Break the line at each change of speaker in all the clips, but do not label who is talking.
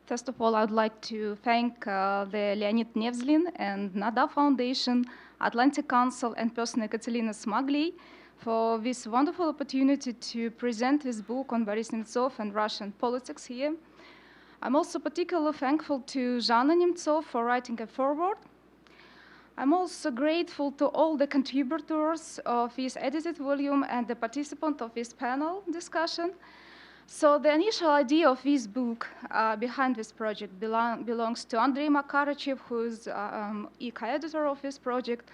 First of all, I'd like to thank the Leonid Nevzlin and NADA Foundation, Atlantic Council, and personally Kateryna Smagliy for this wonderful opportunity to present this book on Boris Nemtsov and Russian politics here. I'm also particularly thankful to Zhana Nemtsov for writing a foreword. I'm also grateful to all the contributors of this edited volume and the participants of this panel discussion. So the initial idea of this book behind this project belongs to Andrei Makarachev, who is co-editor of this project,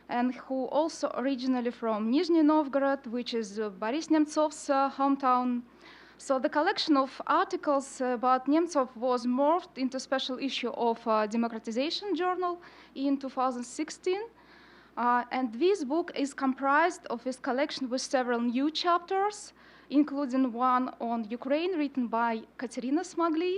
and who also originally from Nizhny Novgorod, which is Boris Nemtsov's hometown. So the collection of articles about Nemtsov was morphed into a special issue of Democratization Journal in 2016. And this book is comprised of this collection with several new chapters, including one on Ukraine written by Kateryna Smagliy.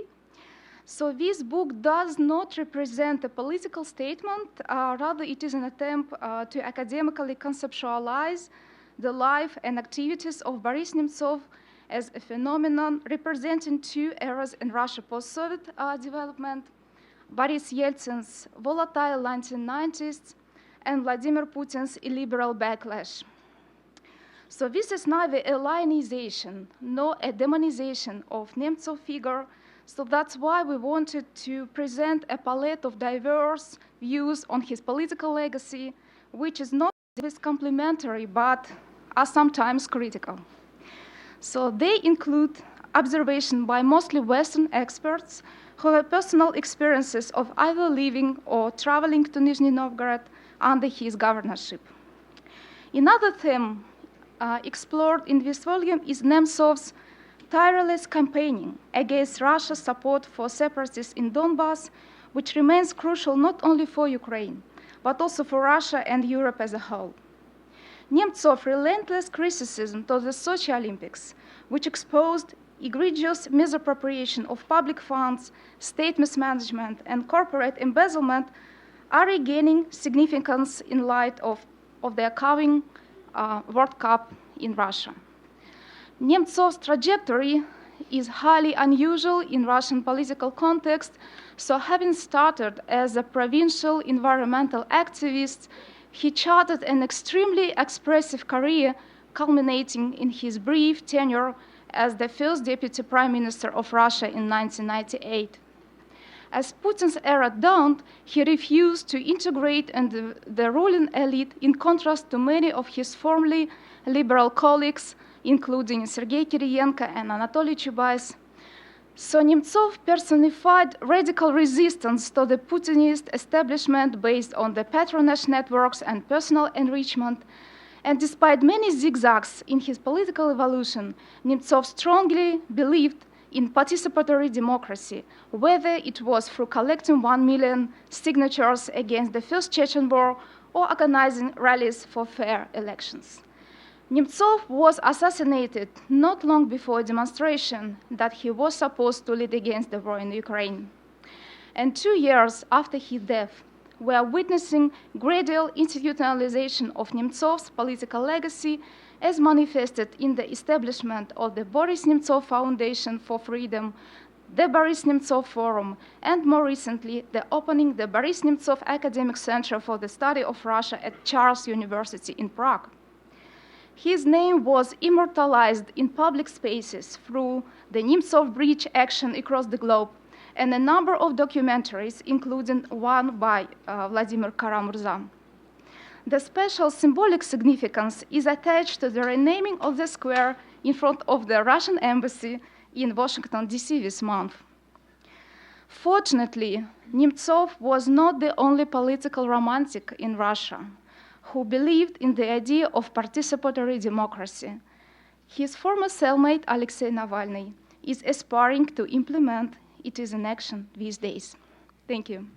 So this book does not represent a political statement, rather it is an attempt to academically conceptualize the life and activities of Boris Nemtsov as a phenomenon representing two eras in Russia post-Soviet development, Boris Yeltsin's volatile 1990s and Vladimir Putin's illiberal backlash. So this is neither a lionization nor a demonization of Nemtsov figure, so that's why we wanted to present a palette of diverse views on his political legacy, which is not always complementary, but are sometimes critical. So they include observation by mostly Western experts who have personal experiences of either living or traveling to Nizhny Novgorod under his governorship. Another theme explored in this volume is Nemtsov's tireless campaigning against Russia's support for separatists in Donbass, which remains crucial not only for Ukraine, but also for Russia and Europe as a whole. Nemtsov's relentless criticism to the Sochi Olympics, which exposed egregious misappropriation of public funds, state mismanagement, and corporate embezzlement, are regaining significance in light of their coming World Cup in Russia. Nemtsov's trajectory is highly unusual in Russian political context, so having started as a provincial environmental activist, he charted an extremely expressive career, culminating in his brief tenure as the first deputy prime minister of Russia in 1998. As Putin's era dawned, he refused to integrate in the ruling elite, in contrast to many of his formerly liberal colleagues, including Sergei Kiriyenko and Anatoly Chubais. So Nemtsov personified radical resistance to the Putinist establishment based on the patronage networks and personal enrichment. And despite many zigzags in his political evolution, Nemtsov strongly believed in participatory democracy, whether it was through collecting 1 million signatures against the First Chechen War or organizing rallies for fair elections. Nemtsov was assassinated not long before a demonstration that he was supposed to lead against the war in Ukraine. And 2 years after his death, we are witnessing gradual institutionalization of Nemtsov's political legacy as manifested in the establishment of the Boris Nemtsov Foundation for Freedom, the Boris Nemtsov Forum, and more recently, the opening the Boris Nemtsov Academic Center for the Study of Russia at Charles University in Prague. His name was immortalized in public spaces through the Nemtsov Bridge action across the globe and a number of documentaries, including one by Vladimir Kara-Murza. The special symbolic significance is attached to the renaming of the square in front of the Russian embassy in Washington, D.C. this month. Fortunately, Nemtsov was not the only political romantic in Russia who believed in the idea of participatory democracy. His former cellmate, Alexei Navalny, is aspiring to implement it in action these days. Thank you.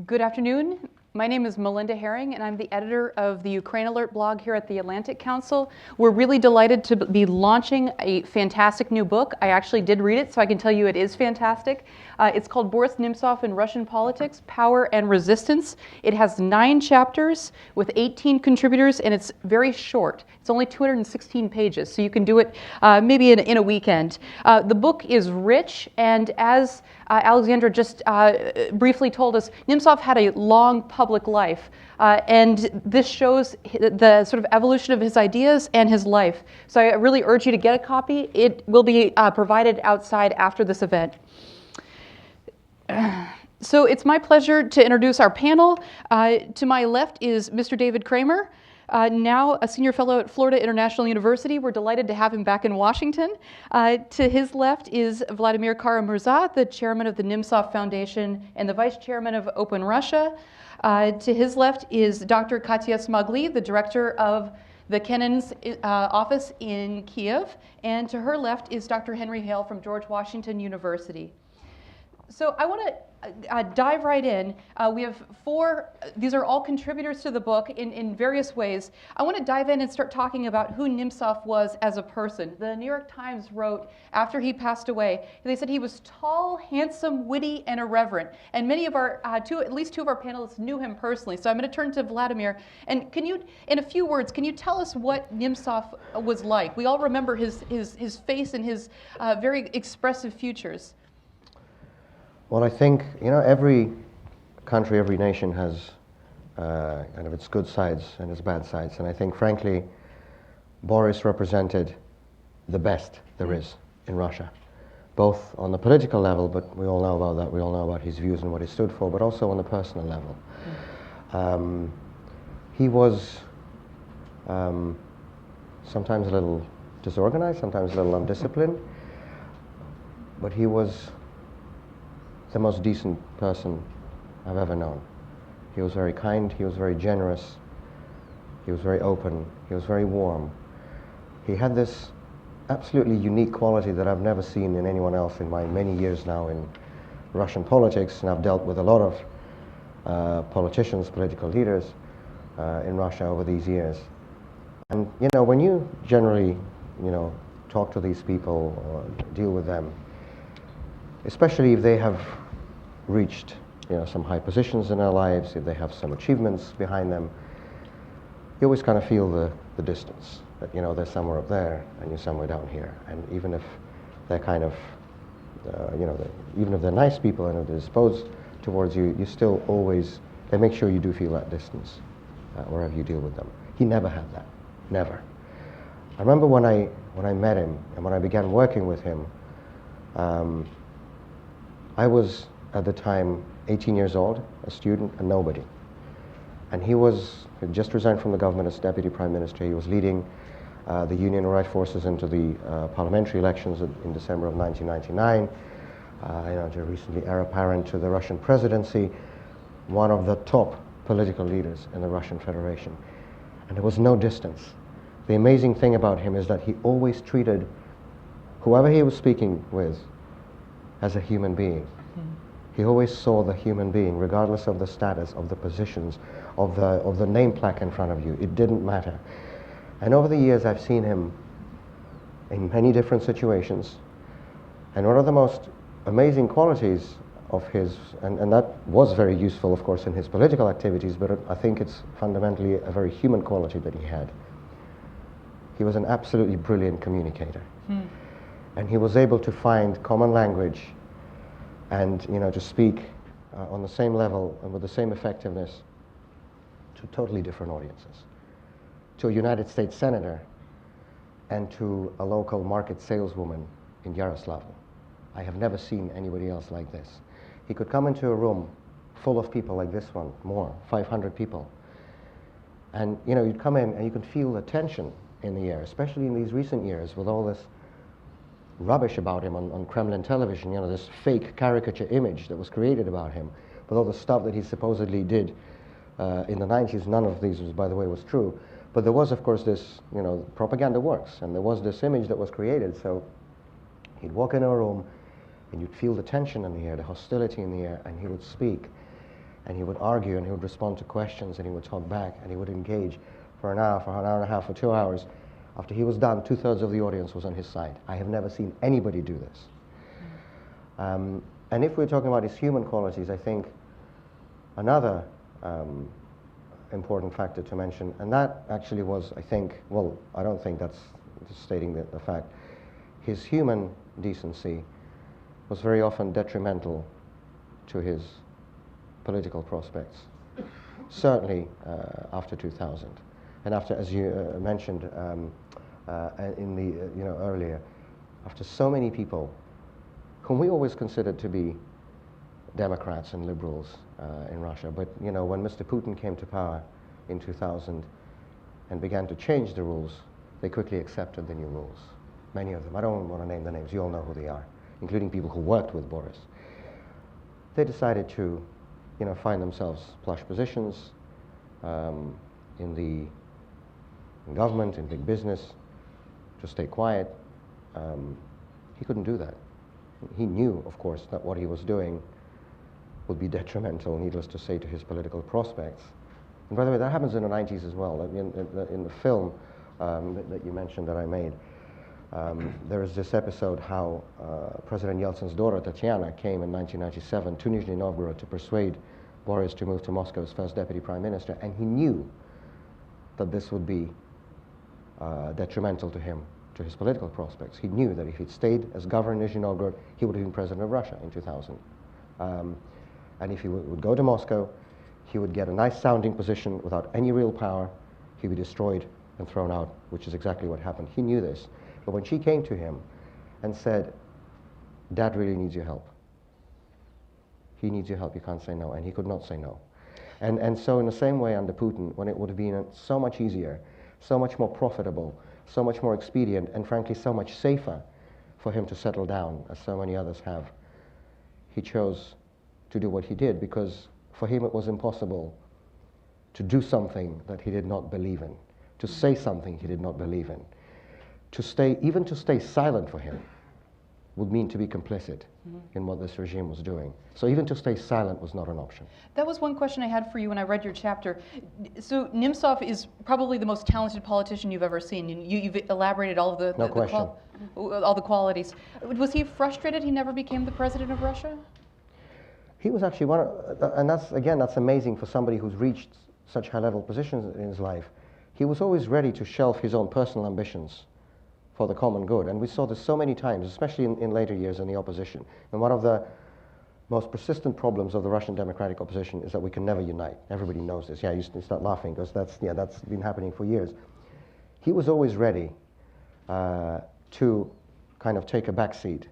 Good afternoon. My name is Melinda Herring, and I'm the editor of the Ukraine Alert blog here at the Atlantic Council. We're really delighted to be launching a fantastic new book. I actually did read it, so I can tell you it is fantastic. It's called Boris Nemtsov in Russian Politics, Power and Resistance. It has 9 chapters with 18 contributors, and it's very short. It's only 216 pages, so you can do it maybe in a weekend. The book is rich, and as Alexandra just briefly told us, Nemtsov had a long public life, and this shows the sort of evolution of his ideas and his life. So I really urge you to get a copy. It will be provided outside after this event. So it's my pleasure to introduce our panel. To my left is Mr. David Kramer, now a senior fellow at Florida International University. We're delighted to have him back in Washington. To his left is Vladimir Kara-Murza, the chairman of the Nemtsov Foundation and the vice chairman of Open Russia. To his left is Dr. Kateryna Smagliy, the director of the Kennan's office in Kiev. And to her left is Dr. Henry Hale from George Washington University. So I want to dive right in. We have 4, these are all contributors to the book in various ways. I want to dive in and start talking about who Nemtsov was as a person. The New York Times wrote after he passed away, they said he was tall, handsome, witty, and irreverent. And many of our, at least 2 of our panelists knew him personally. So I'm going to turn to Vladimir. And can you, in a few words, can you tell us what Nemtsov was like? We all remember his face and his very expressive features.
Well, I think, every country, every nation has kind of its good sides and its bad sides. And I think, frankly, Boris represented the best there is in Russia, both on the political level, but we all know about that. We all know about his views and what he stood for, but also on the personal level. He was sometimes a little disorganized, sometimes a little undisciplined, but he was the most decent person I've ever known. He was very kind, he was very generous, he was very open, he was very warm. He had this absolutely unique quality that I've never seen in anyone else in my many years now in Russian politics, and I've dealt with a lot of politicians, political leaders in Russia over these years. And when you generally talk to these people or deal with them, especially if they have reached some high positions in their lives, if they have some achievements behind them, you always kind of feel the distance, that they're somewhere up there and you're somewhere down here. And even if they're kind of, even if they're nice people and if they're disposed towards you, you still always, they make sure you do feel that distance wherever you deal with them. He never had that, never. I remember when I met him and when I began working with him, I was, at the time, 18 years old, a student, a nobody. And he had just resigned from the government as deputy prime minister. He was leading the Union Right Forces into the parliamentary elections in December of 1999. To recently heir apparent to the Russian presidency, one of the top political leaders in the Russian Federation. And there was no distance. The amazing thing about him is that he always treated whoever he was speaking with as a human being. He always saw the human being, regardless of the status, of the positions, of the name plaque in front of you. It didn't matter. And over the years, I've seen him in many different situations. And one of the most amazing qualities of his, and that was very useful, of course, in his political activities, but I think it's fundamentally a very human quality that he had. He was an absolutely brilliant communicator. And he was able to find common language and to speak on the same level and with the same effectiveness to totally different audiences. To a United States senator and to a local market saleswoman in Yaroslavl. I have never seen anybody else like this. He could come into a room full of people like this one, 500 people. And you'd come in and you could feel the tension in the air, especially in these recent years with all this rubbish about him on Kremlin television, this fake caricature image that was created about him, with all the stuff that he supposedly did in the 90s. None of these, by the way, was true. But there was, of course, this, propaganda works, and there was this image that was created. So he'd walk into a room, and you'd feel the tension in the air, the hostility in the air, and he would speak. and he would argue, and he would respond to questions, and he would talk back, and he would engage for an hour, for an hour and a half, for 2 hours. After he was done, 2/3 of the audience was on his side. I have never seen anybody do this. And if we're talking about his human qualities, I think another important factor to mention, and that actually was, I think, well, I don't think that's just stating the fact, his human decency was very often detrimental to his political prospects, certainly after 2000. And after, as you mentioned in the, earlier, after so many people whom we always considered to be Democrats and liberals in Russia, but when Mr. Putin came to power in 2000 and began to change the rules, they quickly accepted the new rules. Many of them. I don't want to name the names. You all know who they are, including people who worked with Boris. They decided to, find themselves plush positions in government, in big business, to stay quiet. He couldn't do that. He knew, of course, that what he was doing would be detrimental, needless to say, to his political prospects. And by the way, that happens in the 90s as well. In the film that you mentioned that I made, there is this episode how President Yeltsin's daughter, Tatiana, came in 1997 to Nizhny Novgorod to persuade Boris to move to Moscow as first deputy prime minister, and he knew that this would be detrimental to him, to his political prospects. He knew that if he'd stayed as governor in Nizhny Novgorod, he would have been president of Russia in 2000. And if he would go to Moscow, he would get a nice sounding position without any real power. He'd be destroyed and thrown out, which is exactly what happened. He knew this. But when she came to him and said, "Dad really needs your help. He needs your help, you can't say no," and he could not say no. And so in the same way under Putin, when it would have been so much easier, so much more profitable, so much more expedient, and frankly so much safer for him to settle down, as so many others have, he chose to do what he did, because for him it was impossible to do something that he did not believe in, to say something he did not believe in. Even to stay silent for him would mean to be complicit in what this regime was doing. So even to stay silent was not an option.
That was one question I had for you when I read your chapter. So Nemtsov is probably the most talented politician you've ever seen. You've elaborated all of all the qualities. Was he frustrated he never became the president of Russia?
He was actually one of, and that's amazing for somebody who's reached such high-level positions in his life. He was always ready to shelve his own personal ambitions for the common good. And we saw this so many times, especially in later years in the opposition. And one of the most persistent problems of the Russian democratic opposition is that we can never unite. Everybody knows this. Yeah, you start laughing because that's been happening for years. He was always ready to kind of take a back seat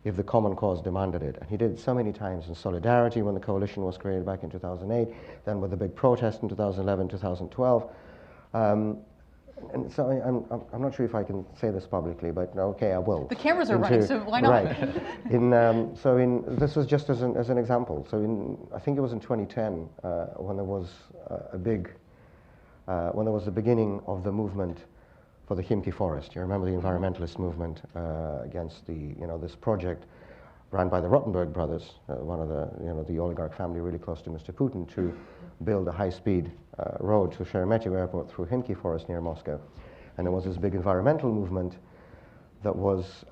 if the common cause demanded it. And he did it so many times in Solidarity when the coalition was created back in 2008, then with the big protest in 2011, 2012. And so I'm not sure if I can say this publicly, but okay, I will.
The cameras are running, so why not?
Right. This was just as an example. So I think it was in 2010 when there was when there was the beginning of the movement for the Khimki forest. You remember the environmentalist movement against this project run by the Rottenberg brothers, one of the oligarch family really close to Mr. Putin, to build a high-speed road to Sheremetyevo airport through Khimki forest near Moscow. And there was this big environmental movement that was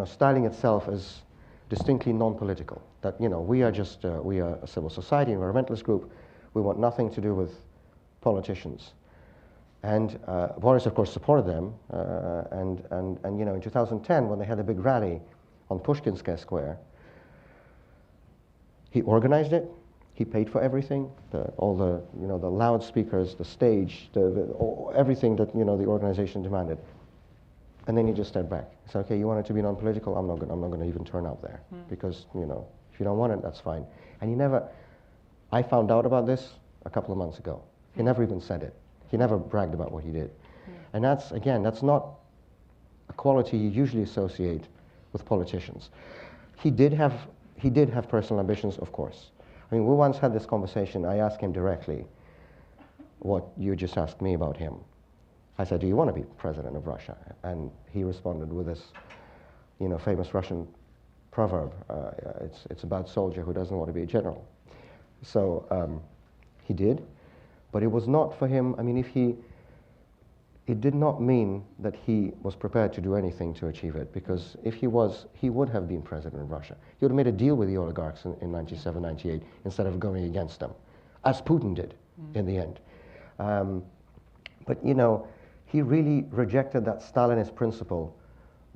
styling itself as distinctly non-political, that we are a civil society, environmentalist group, we want nothing to do with politicians. And Boris, of course, supported them. And in 2010, when they had a big rally on Pushkinskaya Square, he organized it. He paid for everything, all the loudspeakers, the stage, everything that the organization demanded. And then he just stepped back. He said, "Okay, you want it to be non-political? I'm not going to even turn up there because if you don't want it, that's fine." And he never. I found out about this a couple of months ago. He never even said it. He never bragged about what he did. And that's not a quality you usually associate with politicians. He did have personal ambitions, of course. I mean, we once had this conversation. I asked him directly what you just asked me about him. I said, "Do you want to be president of Russia?" And he responded with this, famous Russian proverb. It's about a soldier who doesn't want to be a general. So he did, but it was not for him. I mean, it did not mean that he was prepared to do anything to achieve it, because if he was, he would have been president of Russia. He would have made a deal with the oligarchs in 97, 98, instead of going against them, as Putin did in the end. But you know, he really rejected that Stalinist principle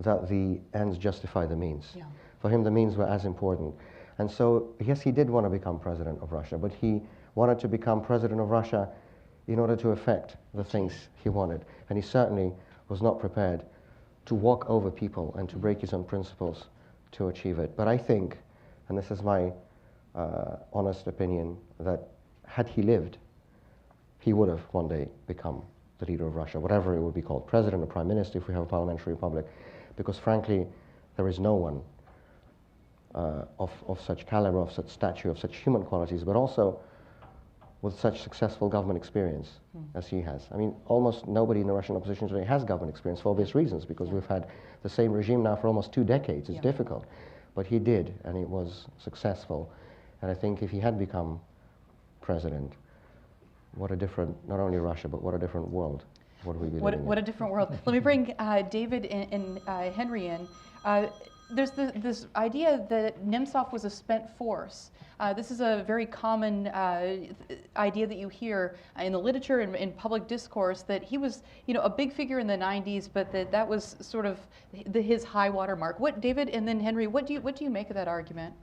that the ends justify the means. Yeah. For him, the means were as important. And so, yes, he did want to become president of Russia, but he wanted to become president of Russia in order to effect the things he wanted. And he certainly was not prepared to walk over people and to break his own principles to achieve it. But I think, and this is my honest opinion, that had he lived, he would have one day become the leader of Russia, whatever it would be called, president or prime minister if we have a parliamentary republic, because frankly, there is no one of such caliber, of such stature, of such human qualities, but also with such successful government experience as he has. I mean, almost nobody in the Russian opposition today has government experience for obvious reasons, because we've had the same regime now for almost 2 decades. It's difficult. But he did, and it was successful. And I think if he had become president, what a different, not only Russia, but what a different world would we be living in.
What a different world. Let me bring David and Henry in. There's this idea that Nemtsov was a spent force. This is a very common idea that you hear in the literature and in public discourse, that he was, you know, a big figure in the 90s, but that was sort of his high water mark. What, David and then Henry, what do you make of that argument?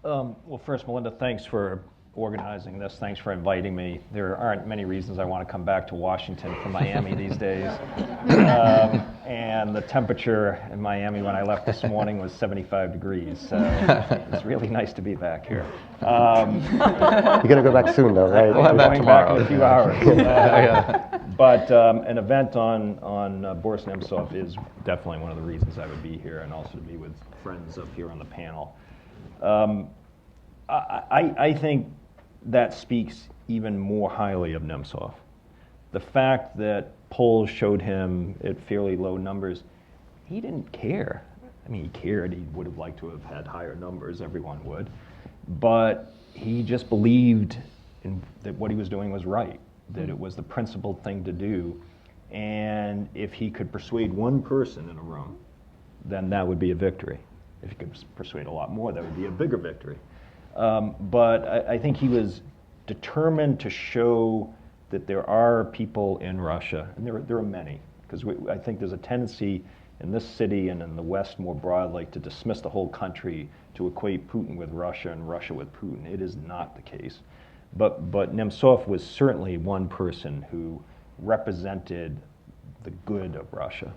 Well, first, Melinda, thanks for organizing this. Thanks for inviting me. There aren't many reasons I want to come back to Washington from Miami these days. And the temperature in Miami when I left this morning was 75 degrees. So it's really nice to be back here.
You're going to go back soon, though, right?
I'll have that tomorrow. Back in a few hours. But an event on Boris Nemtsov is definitely one of the reasons I would be here, and also to be with friends up here on the panel. I think that speaks even more highly of Nemtsov. The fact that polls showed him at fairly low numbers, he didn't care. I mean, he cared. He would have liked to have had higher numbers. Everyone would. But he just believed that what he was doing was right, that it was the principled thing to do. And if he could persuade one person in a room, then that would be a victory. If he could persuade a lot more, that would be a bigger victory. But I think he was determined to show that there are people in Russia, and there are many, because I think there's a tendency in this city and in the West more broadly to dismiss the whole country, to equate Putin with Russia and Russia with Putin. It is not the case. But Nemtsov was certainly one person who represented the good of Russia,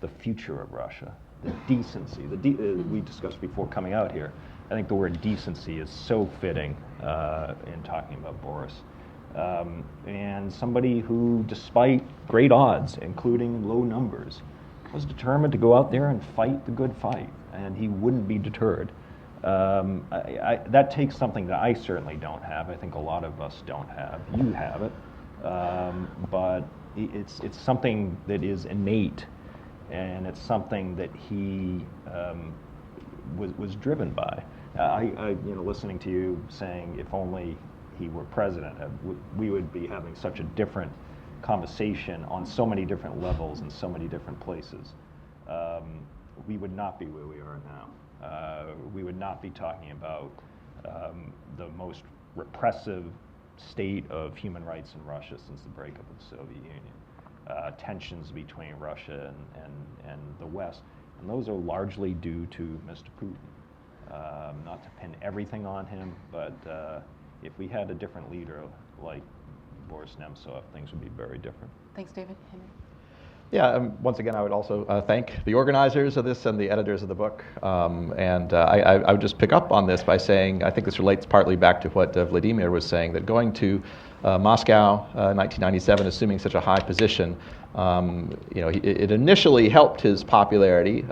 the future of Russia, the decency. We discussed before coming out here. I think the word decency is so fitting in talking about Boris. And somebody who, despite great odds, including low numbers, was determined to go out there and fight the good fight, and he wouldn't be deterred. That takes something that I certainly don't have. I think a lot of us don't have. You have it. But it's something that is innate, and it's something that he was driven by. Listening to you saying if only he were president, we would be having such a different conversation on so many different levels in so many different places. We would not be where we are now. We would not be talking about the most repressive state of human rights in Russia since the breakup of the Soviet Union. Tensions between Russia and the West, and those are largely due to Mr. Putin. Not to pin everything on him, but if we had a different leader like Boris Nemtsov, things would be very different.
Thanks, David. Henry?
Yeah, once again, I would also thank the organizers of this and the editors of the book. I would just pick up on this by saying, I think this relates partly back to what Vladimir was saying, that going to Moscow in 1997, assuming such a high position, it initially helped his popularity,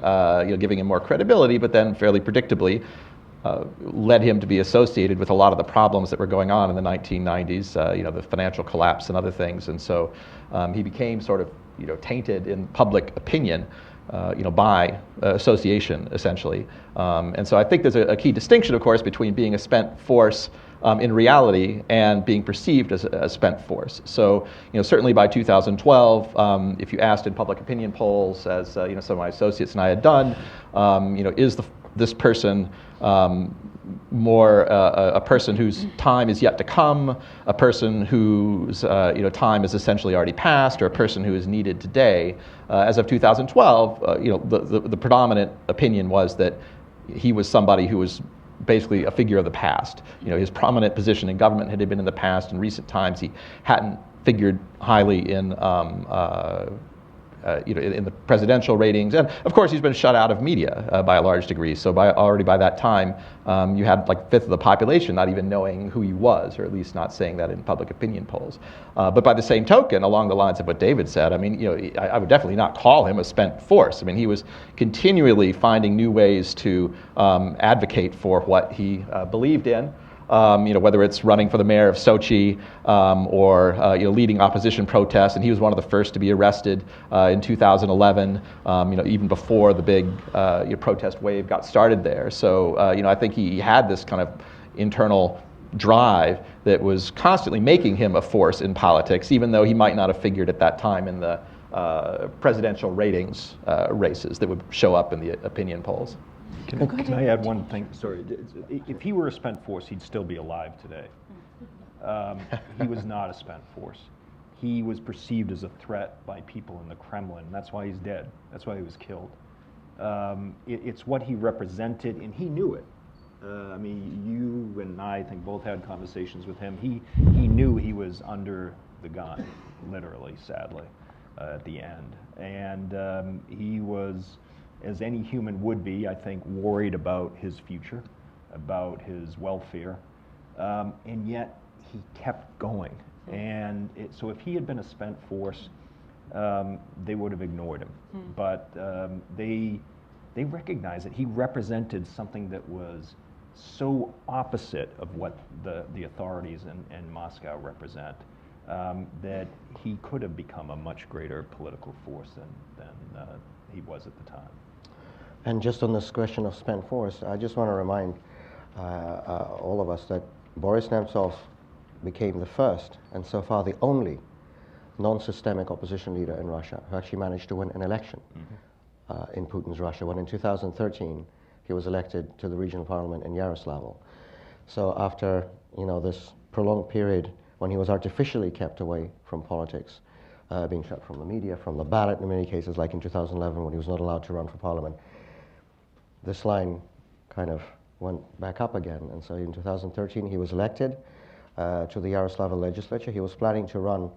giving him more credibility, but then fairly predictably led him to be associated with a lot of the problems that were going on in the 1990s, the financial collapse and other things. And so he became sort of, tainted in public opinion, by association, essentially. And so I think there's a key distinction, of course, between being a spent force in reality and being perceived as a spent force. So, certainly by 2012, if you asked in public opinion polls, as some of my associates and I had done, is this person more a person whose time is yet to come, a person whose time is essentially already passed, or a person who is needed today? As of 2012, the predominant opinion was that he was somebody who was basically a figure of the past. His prominent position in government had been in the past. In recent times, he hadn't figured highly in the presidential ratings, and of course he's been shut out of media by a large degree. So already by that time, you had like a fifth of the population not even knowing who he was, or at least not saying that in public opinion polls. But by the same token, along the lines of what David said, I would definitely not call him a spent force. He was continually finding new ways to advocate for what he believed in. Whether it's running for the mayor of Sochi or leading opposition protests, and he was one of the first to be arrested in 2011. Even before the big protest wave got started there. So I think he had this kind of internal drive that was constantly making him a force in politics, even though he might not have figured at that time in the presidential ratings races that would show up in the opinion polls.
Can I add one thing? Sorry. If he were a spent force, he'd still be alive today. He was not a spent force. He was perceived as a threat by people in the Kremlin. That's why he's dead. That's why he was killed. It's what he represented, and he knew it. You and I think both had conversations with him. He knew he was under the gun, literally, sadly, at the end. And he was, as any human would be, I think, worried about his future, about his welfare, and yet he kept going. And so if he had been a spent force, they would have ignored him. But they recognized that he represented something that was so opposite of what the authorities in Moscow represent, that he could have become a much greater political force than he was at the time.
And just on this question of spent force, I just want to remind all of us that Boris Nemtsov became the first, and so far the only, non-systemic opposition leader in Russia who actually managed to win an election in Putin's Russia, when in 2013 he was elected to the regional parliament in Yaroslavl. So after this prolonged period when he was artificially kept away from politics, being shut from the media, from the ballot in many cases, like in 2011 when he was not allowed to run for parliament, this line kind of went back up again. And so in 2013, he was elected to the Yaroslavl legislature. He was planning to run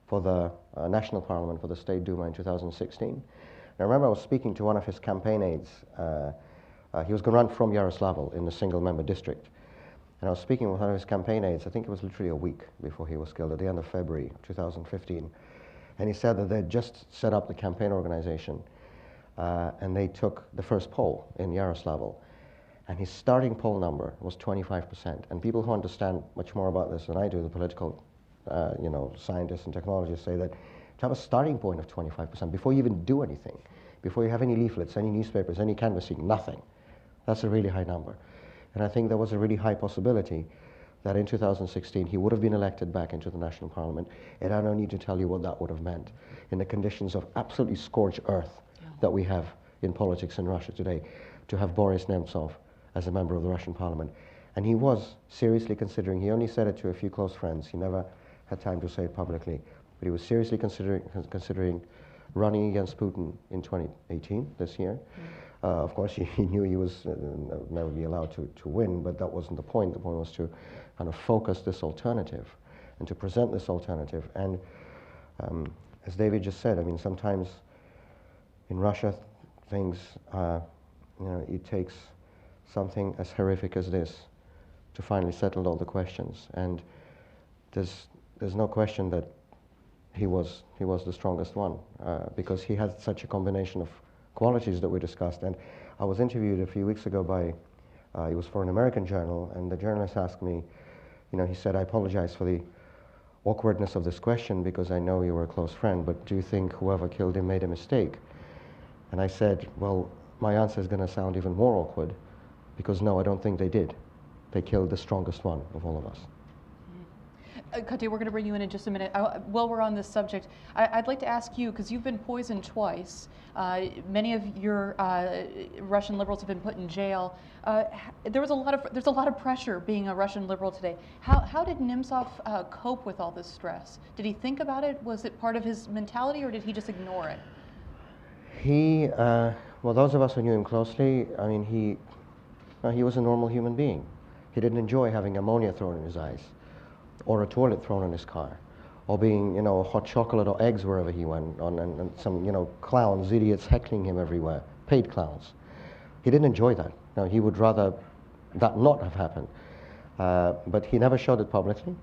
for the national parliament, for the State Duma in 2016. And I remember I was speaking to one of his campaign aides. He was going to run from Yaroslavl in the single-member district. And I was speaking with one of his campaign aides, I think it was literally a week before he was killed, at the end of February 2015. And he said that they'd just set up the campaign organization, and they took the first poll in Yaroslavl, and his starting poll number was 25%. And people who understand much more about this than I do, the political scientists and technologists, say that to have a starting point of 25% before you even do anything, before you have any leaflets, any newspapers, any canvassing, nothing, that's a really high number. And I think there was a really high possibility that in 2016 he would have been elected back into the national parliament, and I don't need to tell you what that would have meant in the conditions of absolutely scorched earth that we have in politics in Russia today, to have Boris Nemtsov as a member of the Russian parliament. And he was seriously considering, he only said it to a few close friends, he never had time to say it publicly, but he was seriously considering running against Putin in 2018, this year. Of course, he knew he was never be allowed to win, but that wasn't the point. The point was to kind of focus this alternative and to present this alternative. And as David just said, sometimes in Russia, things, it takes something as horrific as this to finally settle all the questions. And there's no question that he was the strongest one because he had such a combination of qualities that we discussed. And I was interviewed a few weeks ago by, it was for an American journal, and the journalist asked me, he said, I apologize for the awkwardness of this question because I know you were a close friend, but do you think whoever killed him made a mistake? And I said, well, my answer is going to sound even more awkward because no, I don't think they did. they killed the strongest one of all of us.
Katya, we're going to bring you in just a minute. While we're on this subject, I'd like to ask you, because you've been poisoned twice. Many of your Russian liberals have been put in jail. There's a lot of pressure being a Russian liberal today. How did Nemtsov cope with all this stress? Did he think about it? Was it part of his mentality, or did he just ignore it?
He, well, those of us who knew him closely, I mean, he was a normal human being. He didn't enjoy having ammonia thrown in his eyes, or a toilet thrown in his car, or being, hot chocolate or eggs wherever he went, and some, clowns, idiots heckling him everywhere, paid clowns. He didn't enjoy that. No, he would rather that not have happened. But he never showed it publicly.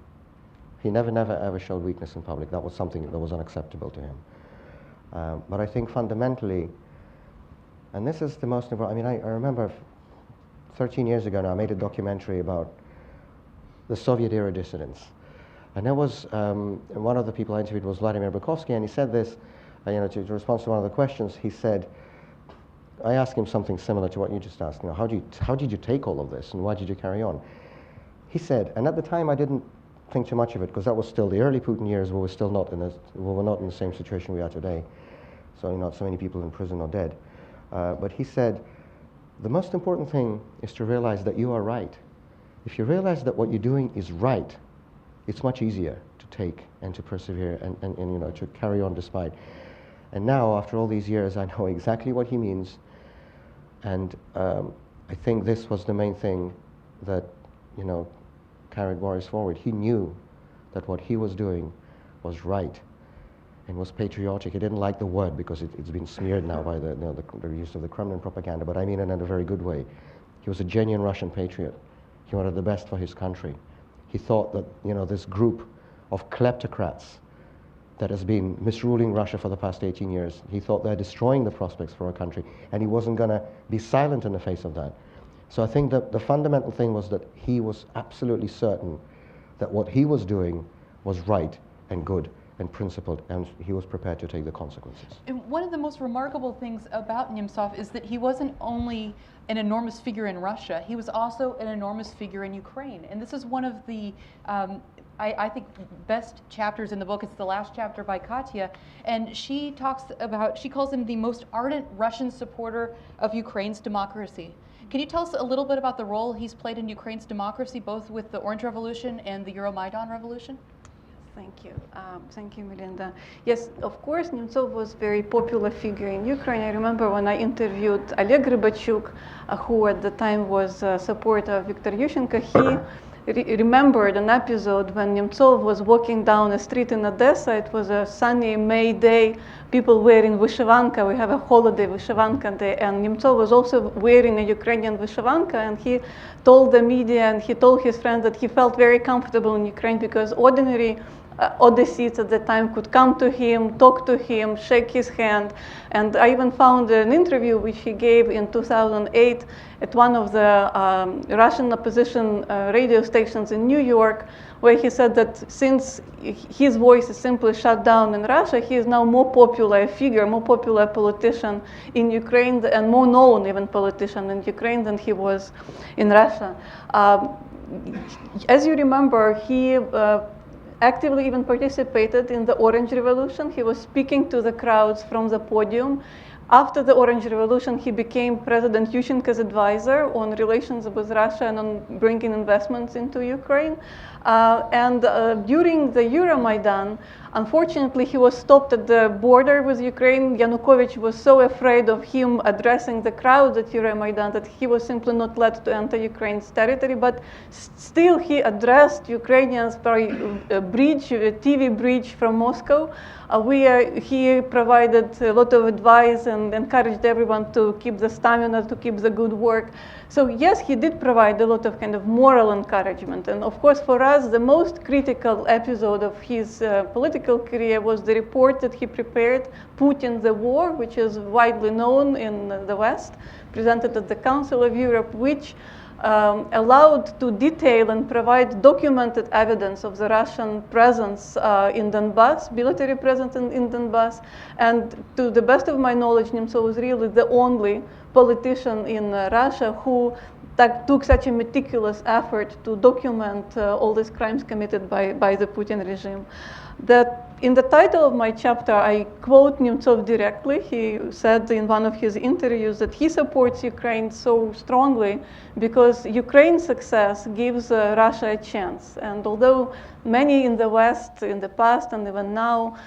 He never ever showed weakness in public. That was something that was unacceptable to him. But I think fundamentally, and this is the most important, I remember 13 years ago now, I made a documentary about the Soviet-era dissidents. And there was, one of the people I interviewed was Vladimir Kara-Murza, and he said this, to respond to one of the questions, he said, I asked him something similar to what you just asked, how did you take all of this, and why did you carry on? He said, and at the time I didn't think too much of it, because that was still the early Putin years, where we're not in the same situation we are today, so not so many people in prison or dead. But he said, the most important thing is to realize that you are right. If you realize that what you're doing is right, it's much easier to take and to persevere and to carry on despite. And now, after all these years, I know exactly what he means. And I think this was the main thing that, carried Boris forward. He knew that what he was doing was right and was patriotic. He didn't like the word because it's been smeared now by the use of the Kremlin propaganda, but I mean it in a very good way. He was a genuine Russian patriot. He wanted the best for his country. He thought that, this group of kleptocrats that has been misruling Russia for the past 18 years, he thought they're destroying the prospects for our country, and he wasn't going to be silent in the face of that. So I think that the fundamental thing was that he was absolutely certain that what he was doing was right and good and principled, and he was prepared to take the consequences.
And one of the most remarkable things about Nemtsov is that he wasn't only an enormous figure in Russia, he was also an enormous figure in Ukraine. And this is one of the, I think, best chapters in the book. It's the last chapter by Katya, and she calls him the most ardent Russian supporter of Ukraine's democracy. Can you tell us a little bit about the role he's played in Ukraine's democracy, both with the Orange Revolution and the Euromaidan Revolution?
Thank you. Thank you, Melinda. Yes, of course, Nemtsov was a very popular figure in Ukraine. I remember when I interviewed Oleg Rybatchuk, who at the time was a supporter of Viktor Yushchenko, he remembered an episode when Nemtsov was walking down a street in Odessa. It was a sunny May day, people wearing vyshyvanka. We have a holiday, vyshyvanka day, and Nemtsov was also wearing a Ukrainian vyshyvanka, and he told the media and he told his friends that he felt very comfortable in Ukraine because ordinary Odessites at the time could come to him, talk to him, shake his hand. And I even found an interview which he gave in 2008 at one of the Russian opposition radio stations in New York, where he said that since his voice is simply shut down in Russia, he is now more popular figure, more popular politician in Ukraine, and more known even politician in Ukraine than he was in Russia. As you remember, he actively even participated in the Orange Revolution. He was speaking to the crowds from the podium. After the Orange Revolution, he became President Yushchenko's advisor on relations with Russia and on bringing investments into Ukraine. During the Euromaidan, unfortunately, he was stopped at the border with Ukraine. Yanukovych was so afraid of him addressing the crowd at Euromaidan that he was simply not let to enter Ukraine's territory. But still, he addressed Ukrainians by a TV bridge from Moscow, where he provided a lot of advice and encouraged everyone to keep the stamina, to keep the good work. So yes, he did provide a lot of kind of moral encouragement. And of course, for us, the most critical episode of his political career was the report that he prepared, Putin the War, which is widely known in the West, presented at the Council of Europe, which allowed to detail and provide documented evidence of the Russian presence in Donbass, military presence in Donbass. And to the best of my knowledge, Nemtsov was really the only politician in Russia who took such a meticulous effort to document all these crimes committed by the Putin regime. That in the title of my chapter, I quote Nemtsov directly. He said in one of his interviews that he supports Ukraine so strongly because Ukraine's success gives Russia a chance. And although many in the West, in the past and even now,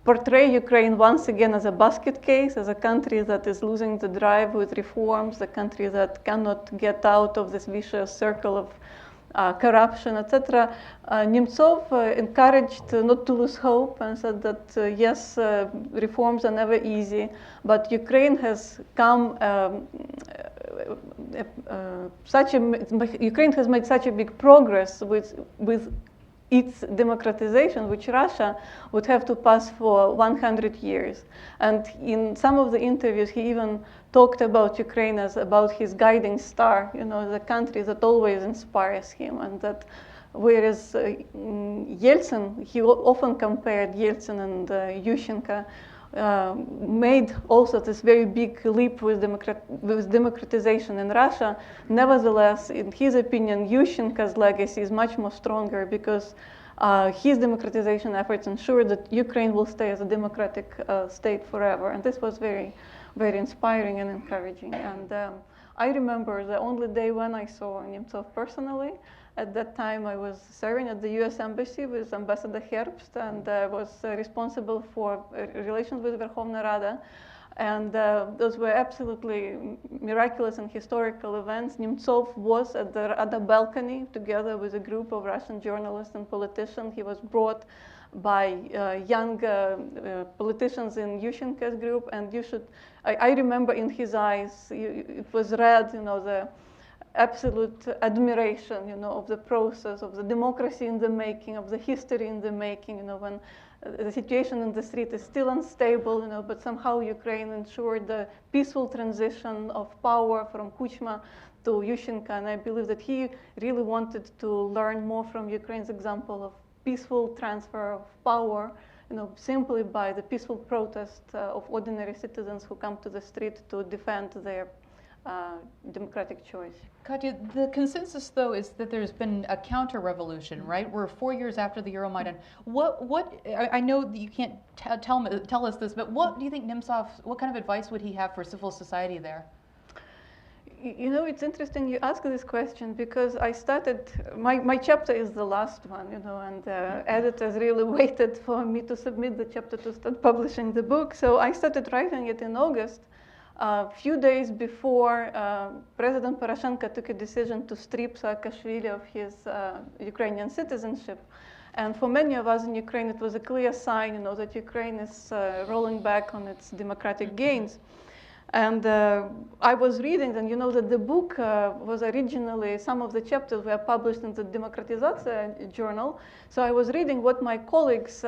portray Ukraine once again as a basket case, as a country that is losing the drive with reforms, a country that cannot get out of this vicious circle of corruption, etc. Nemtsov encouraged not to lose hope and said that yes, reforms are never easy, but Ukraine has come Ukraine has made such a big progress with its democratization, which Russia would have to pass for 100 years. And in some of the interviews, he even talked about Ukraine as about his guiding star, the country that always inspires him. And that whereas Yeltsin, he often compared Yeltsin and Yushchenko, made also this very big leap with democratization in Russia. Nevertheless, in his opinion, Yushchenko's legacy is much more stronger because his democratization efforts ensure that Ukraine will stay as a democratic state forever. And this was very, very inspiring and encouraging. And I remember the only day when I saw Nemtsov personally. At that time, I was serving at the U.S. Embassy with Ambassador Herbst, and was responsible for relations with Verkhovna Rada. And those were absolutely miraculous and historical events. Nemtsov was at the Rada balcony together with a group of Russian journalists and politicians. He was brought by young politicians in Yushchenko's group, and I remember in his eyes, it was read, the absolute admiration, of the process, of the democracy in the making, of the history in the making, when the situation in the street is still unstable, but somehow Ukraine ensured the peaceful transition of power from Kuchma to Yushchenko. And I believe that he really wanted to learn more from Ukraine's example of peaceful transfer of power, simply by the peaceful protest of ordinary citizens who come to the street to defend their democratic choice.
Katya, the consensus, though, is that there's been a counter-revolution, right? We're 4 years after the Euromaidan. I know that you can't tell us this, but what do you think Nemtsov, what kind of advice would he have for civil society there?
It's interesting you ask this question because I started, my chapter is the last one, and editors really waited for me to submit the chapter to start publishing the book. So I started writing it in August. A few days before President Poroshenko took a decision to strip Saakashvili of his Ukrainian citizenship. And for many of us in Ukraine, it was a clear sign, that Ukraine is rolling back on its democratic gains. And I was reading, and that the book was originally, some of the chapters were published in the Demokratizatsiya journal. So I was reading what my colleagues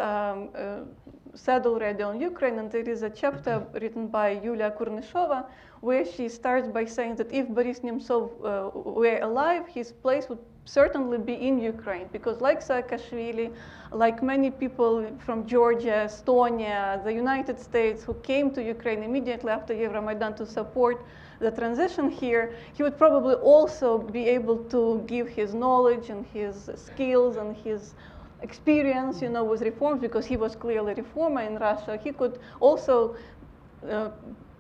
said already on Ukraine, and there is a chapter written by Yulia Kurnishova where she starts by saying that if Boris Nemtsov were alive, his place would certainly be in Ukraine, because like Saakashvili, like many people from Georgia, Estonia, the United States who came to Ukraine immediately after Euromaidan to support the transition here, he would probably also be able to give his knowledge and his skills and his experience, with reforms, because he was clearly a reformer in Russia. He could also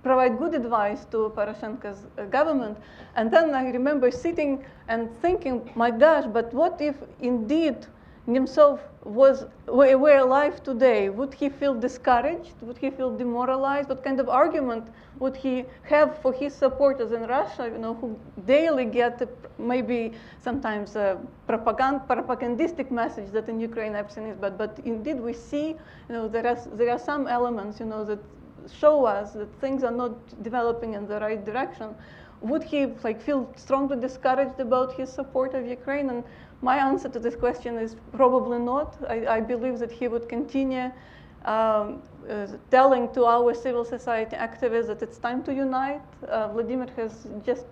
provide good advice to Poroshenko's government. And then I remember sitting and thinking, my gosh, but what if indeed Nemtsov were alive today? Would he feel discouraged? Would he feel demoralized? What kind of argument would he have for his supporters in Russia, who daily get maybe sometimes a propagandistic message that in Ukraine everything is bad. But indeed we see, there are some elements, that show us that things are not developing in the right direction. Would he feel strongly discouraged about his support of Ukraine? And my answer to this question is probably not. I believe that he would continue telling to our civil society activists that it's time to unite. Vladimir has just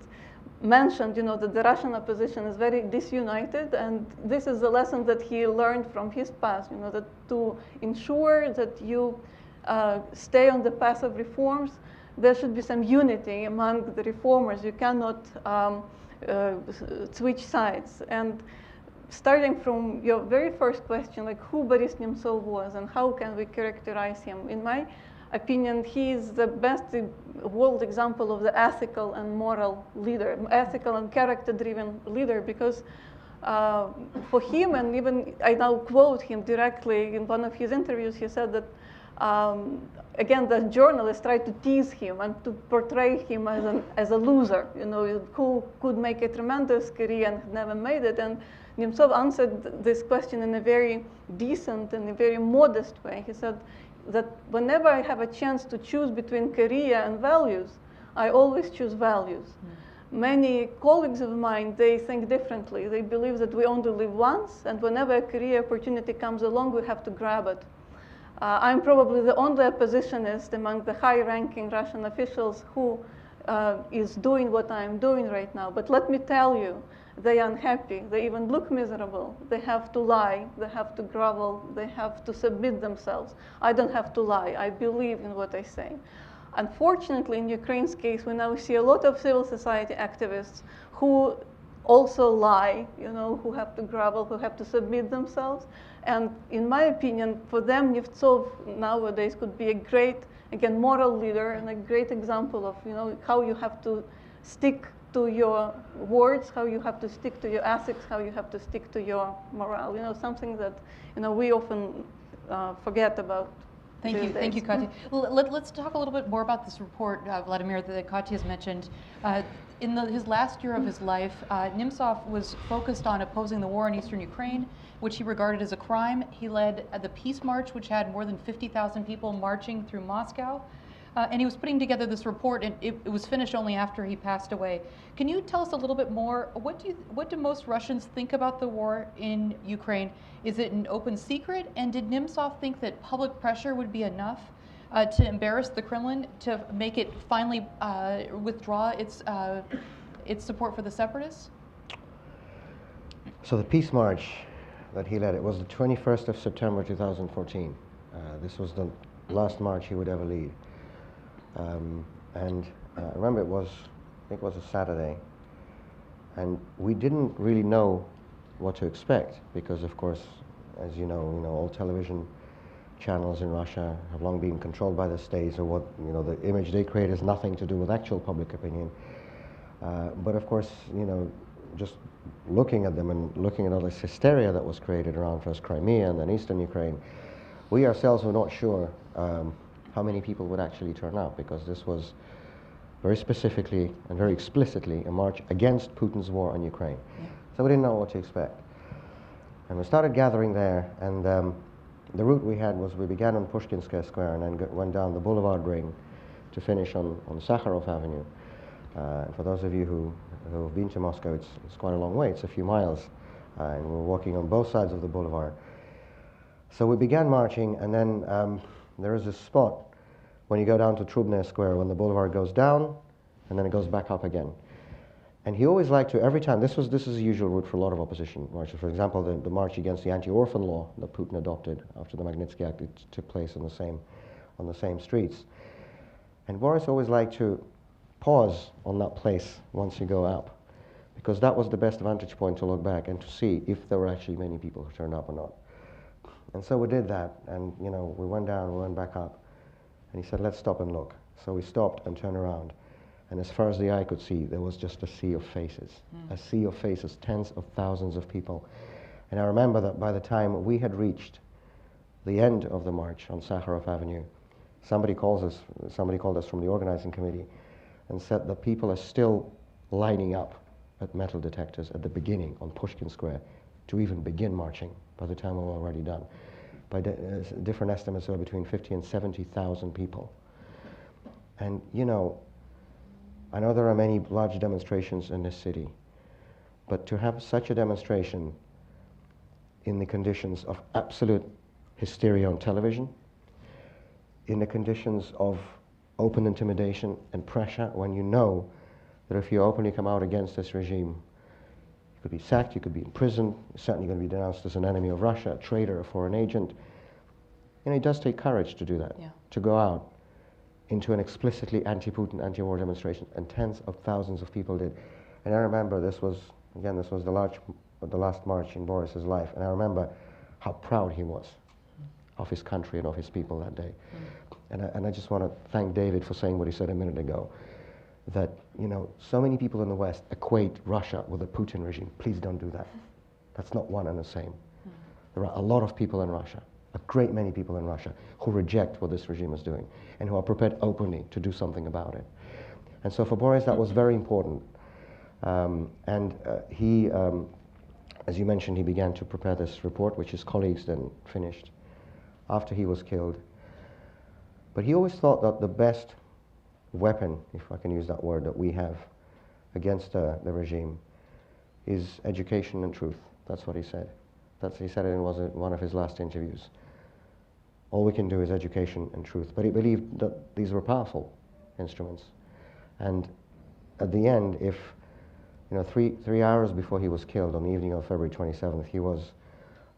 mentioned, that the Russian opposition is very disunited, and this is the lesson that he learned from his past, that to ensure that you stay on the path of reforms, there should be some unity among the reformers. You cannot switch sides. And starting from your very first question, like who Boris Nemtsov was and how can we characterize him, in my opinion, he is the best world example of the ethical and moral leader, ethical and character-driven leader, because for him, and even I now quote him directly in one of his interviews, he said that, again, the journalists tried to tease him and to portray him as a loser, you know, who could make a tremendous career and never made it. And Nemtsov answered this question in a very decent and a very modest way. He said that whenever I have a chance to choose between career and values, I always choose values. Many colleagues of mine, they think differently. They believe that we only live once, and whenever a career opportunity comes along, we have to grab it. I'm probably the only oppositionist among the high-ranking Russian officials who is doing what I'm doing right now. But let me tell you, they are unhappy. They even look miserable. They have to lie. They have to grovel. They have to submit themselves. I don't have to lie. I believe in what I say. Unfortunately, in Ukraine's case, we now see a lot of civil society activists who also lie, you know, who have to grovel, who have to submit themselves. And in my opinion, for them, Nemtsov nowadays could be a great, again, moral leader and a great example of, you know, how you have to stick to your words, how you have to stick to your ethics, how you have to stick to your morale. You know, something that, you know, we often forget about.
Thank you, Katya. Let's talk a little bit more about this report, Vladimir, that Katya has mentioned. In his last year of his life, Nemtsov was focused on opposing the war in eastern Ukraine, which he regarded as a crime. He led the Peace March, which had more than 50,000 people marching through Moscow. And he was putting together this report, and it was finished only after he passed away. Can you tell us a little bit more? What do most Russians think about the war in Ukraine? Is it an open secret? And did Nemtsov think that public pressure would be enough to embarrass the Kremlin to make it finally withdraw its support for the separatists?
So the Peace March that he led, it was the 21st of September 2014. This was the last march he would ever lead. And I remember I think it was a Saturday, and we didn't really know what to expect because, of course, as you know, all television channels in Russia have long been controlled by the states, or what, you know, the image they create has nothing to do with actual public opinion. But of course, you know, just looking at them and looking at all this hysteria that was created around first Crimea and then eastern Ukraine, we ourselves were not sure how many people would actually turn out, because this was very specifically and very explicitly a march against Putin's war on Ukraine. Yeah. So we didn't know what to expect. And we started gathering there, and the route we had was we began on Pushkinskaya Square and then went down the Boulevard Ring to finish on Sakharov Avenue. For those of you who have been to Moscow, it's quite a long way. It's a few miles, and we're walking on both sides of the boulevard. So we began marching, and then there is a spot when you go down to Trubная Square when the boulevard goes down and then it goes back up again. And he always liked to, every time, this is a usual route for a lot of opposition marches. For example, the march against the anti-orphan law that Putin adopted after the Magnitsky Act, it took place on the same streets. And Boris always liked to pause on that place once you go up, because that was the best vantage point to look back and to see if there were actually many people who turned up or not. And so we did that, and you know, we went down, we went back up, and he said, let's stop and look. So we stopped and turned around, and as far as the eye could see, there was just a sea of faces, a sea of faces, tens of thousands of people. And I remember that by the time we had reached the end of the march on Sakharov Avenue, somebody called us from the organizing committee and said that people are still lining up at metal detectors at the beginning on Pushkin Square to even begin marching by the time we were already done. By different estimates, there were between 50 and 70,000 people. And you know, I know there are many large demonstrations in this city, but to have such a demonstration in the conditions of absolute hysteria on television, in the conditions of open intimidation and pressure, when you know that if you openly come out against this regime, you could be sacked, you could be imprisoned, you're certainly going to be denounced as an enemy of Russia, a traitor, a foreign agent. You know, it does take courage to do that, to go out into an explicitly anti-Putin, anti-war demonstration, and tens of thousands of people did. And I remember this was the last march in Boris's life, and I remember how proud he was of his country and of his people that day. And I just want to thank David for saying what he said a minute ago, that, you know, so many people in the West equate Russia with the Putin regime. Please don't do that. That's not one and the same. There are a lot of people in Russia, a great many people in Russia, who reject what this regime is doing and who are prepared openly to do something about it. And so for Boris, that was very important. He, as you mentioned, he began to prepare this report, which his colleagues then finished after he was killed. But he always thought that the best weapon, if I can use that word, that we have against the regime is education and truth. That's what he said. He said it in one of his last interviews. All we can do is education and truth. But he believed that these were powerful instruments. And at the end, if, you know, 3 hours before he was killed, on the evening of February 27th, he was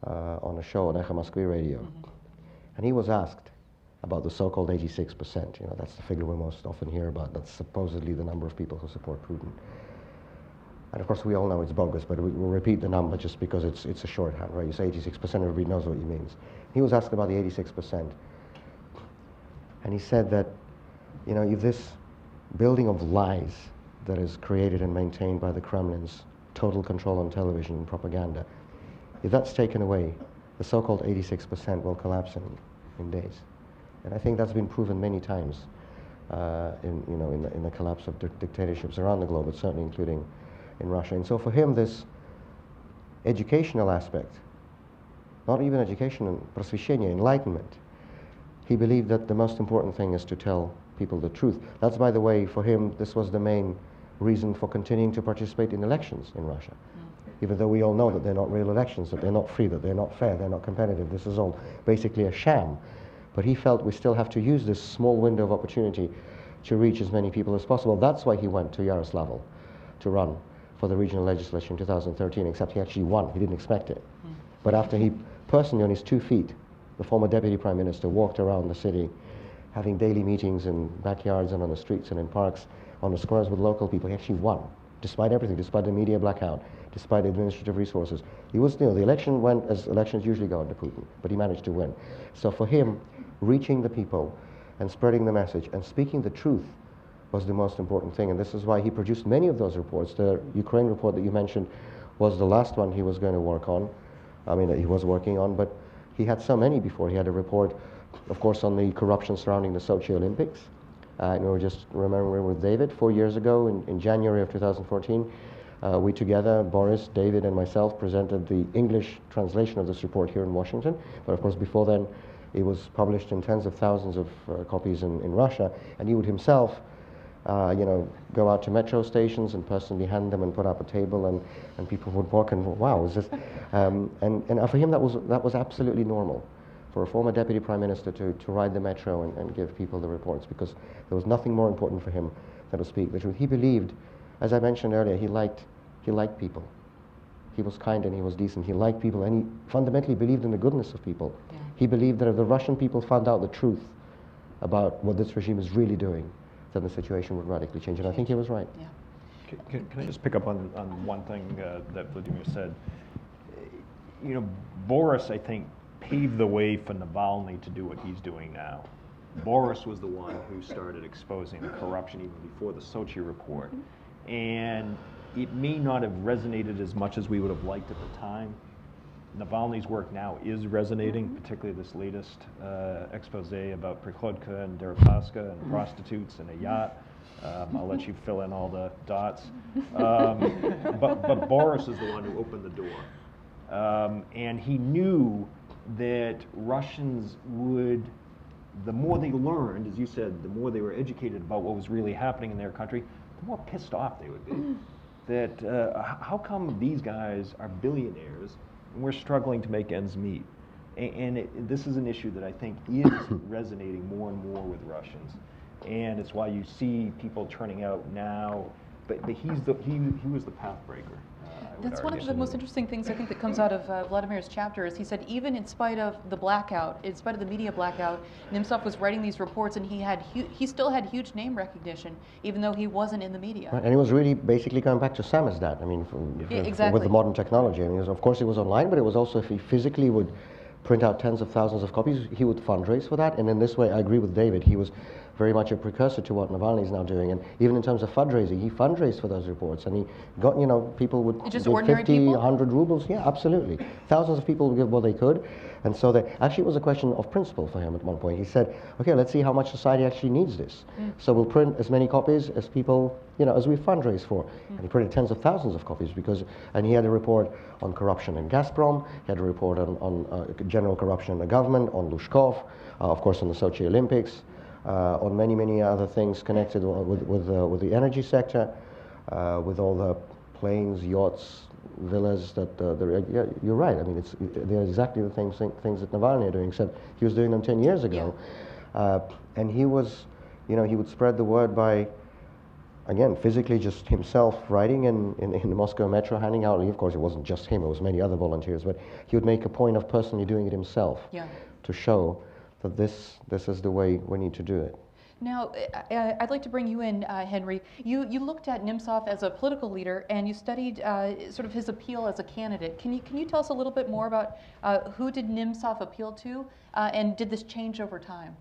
on a show on Echo Moskvy radio. And he was asked about the so-called 86%. You know, that's the figure we most often hear about. That's supposedly the number of people who support Putin. And of course, we all know it's bogus, but we'll repeat the number just because it's a shorthand, right? You say 86%, everybody knows what he means. He was asked about the 86%. And he said that, you know, if this building of lies that is created and maintained by the Kremlin's total control on television and propaganda, if that's taken away, the so-called 86% will collapse in days. And I think that's been proven many times in the collapse of dictatorships around the globe, but certainly including in Russia. And so for him, this educational aspect, not even education and просвещение, enlightenment, he believed that the most important thing is to tell people the truth. That's, by the way, for him, this was the main reason for continuing to participate in elections in Russia. Even though we all know that they're not real elections, that they're not free, that they're not fair, they're not competitive. This is all basically a sham. But he felt we still have to use this small window of opportunity to reach as many people as possible. That's why he went to Yaroslavl to run for the regional legislature in 2013, except he actually won. He didn't expect it. But after he personally, on his 2 feet, the former deputy prime minister, walked around the city, having daily meetings in backyards and on the streets and in parks, on the squares with local people, he actually won, despite everything, despite the media blackout, despite administrative resources. He was, you know, the election went as elections usually go under Putin, but he managed to win. So for him, reaching the people and spreading the message and speaking the truth was the most important thing. And this is why he produced many of those reports. The Ukraine report that you mentioned was the last one he was going to work on. I mean, he was working on, but he had so many before. He had a report, of course, on the corruption surrounding the Sochi Olympics. And we were just remembering with David 4 years ago in January of 2014, we together, Boris, David, and myself, presented the English translation of this report here in Washington. But of course, before then, it was published in tens of thousands of copies in Russia, and he would himself, go out to metro stations and personally hand them and put up a table, and people would walk and, wow, is this? And for him, that was absolutely normal, for a former deputy prime minister to ride the metro and give people the reports, because there was nothing more important for him than to speak the truth. He believed, as I mentioned earlier, he liked people. He was kind and he was decent. He liked people, and he fundamentally believed in the goodness of people. Yeah. He believed that if the Russian people found out the truth about what this regime is really doing, then the situation would radically change. And I think he was right.
Yeah. Can I just pick up on one thing that Vladimir said? You know, Boris, I think, paved the way for Navalny to do what he's doing now. Boris was the one who started exposing the corruption even before the Sochi report. And it may not have resonated as much as we would have liked at the time. Navalny's work now is resonating, particularly this latest expose about Prikhodka and Deripaska and prostitutes and a yacht. I'll let you fill in all the dots. But Boris is the one who opened the door. And he knew that Russians would, the more they learned, as you said, the more they were educated about what was really happening in their country, the more pissed off they would be. That how come these guys are billionaires and we're struggling to make ends meet? And this is an issue that I think is resonating more and more with Russians. And it's why you see people turning out now. But he was the path breaker. would
That's one of
argue.
the most interesting things I think that comes out of Vladimir's chapter is he said even in spite of the blackout, in spite of the media blackout, Nemtsov was writing these reports and he still had huge name recognition even though he wasn't in the media.
Right, and he was really basically going back to samizdat. I mean,
exactly.
With the modern technology. I mean, of course it was online, but it was also if he physically would print out tens of thousands of copies, he would fundraise for that. And in this way, I agree with David. He was very much a precursor to what Navalny is now doing. And even in terms of fundraising, he fundraised for those reports. And he got, people would
just
give
ordinary
50,
people?
100 rubles. Yeah, absolutely. Thousands of people would give what they could. And so actually it was a question of principle for him at one point. He said, okay, let's see how much society actually needs this. So we'll print as many copies as people, as we fundraise for. And he printed tens of thousands of copies and he had a report on corruption in Gazprom, he had a report on general corruption in the government, on Lushkov, of course on the Sochi Olympics, on many, many other things connected with the energy sector, with all the planes, yachts, villas yeah, you're right. I mean, they're exactly the things that Navalny are doing, except he was doing them 10 years ago. Yeah. And he was, he would spread the word by, again, physically just himself writing in the Moscow metro, handing out, of course it wasn't just him, it was many other volunteers, but he would make a point of personally doing it himself to show that this is the way we need to do it.
Now, I'd like to bring you in, Henry. You looked at Nemtsov as a political leader, and you studied sort of his appeal as a candidate. Can you tell us a little bit more about who did Nemtsov appeal to, and did this change over time?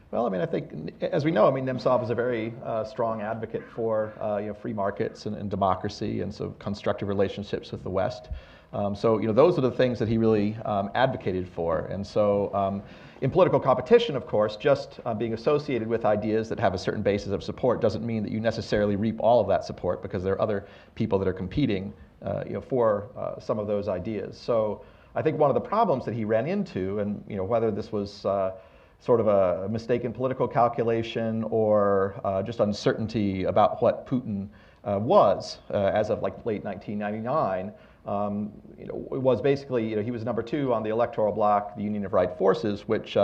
Well, I mean, I think, as we know, I mean, Nemtsov is a very strong advocate for free markets and democracy, and so constructive relationships with the West. So those are the things that he really advocated for, and so. In political competition, of course, just being associated with ideas that have a certain basis of support doesn't mean that you necessarily reap all of that support, because there are other people that are competing for some of those ideas. So I think one of the problems that he ran into, and whether this was sort of a mistaken political calculation or just uncertainty about what Putin was as of late 1999, it was basically, he was number 2 on the electoral bloc, the Union of Right Forces, which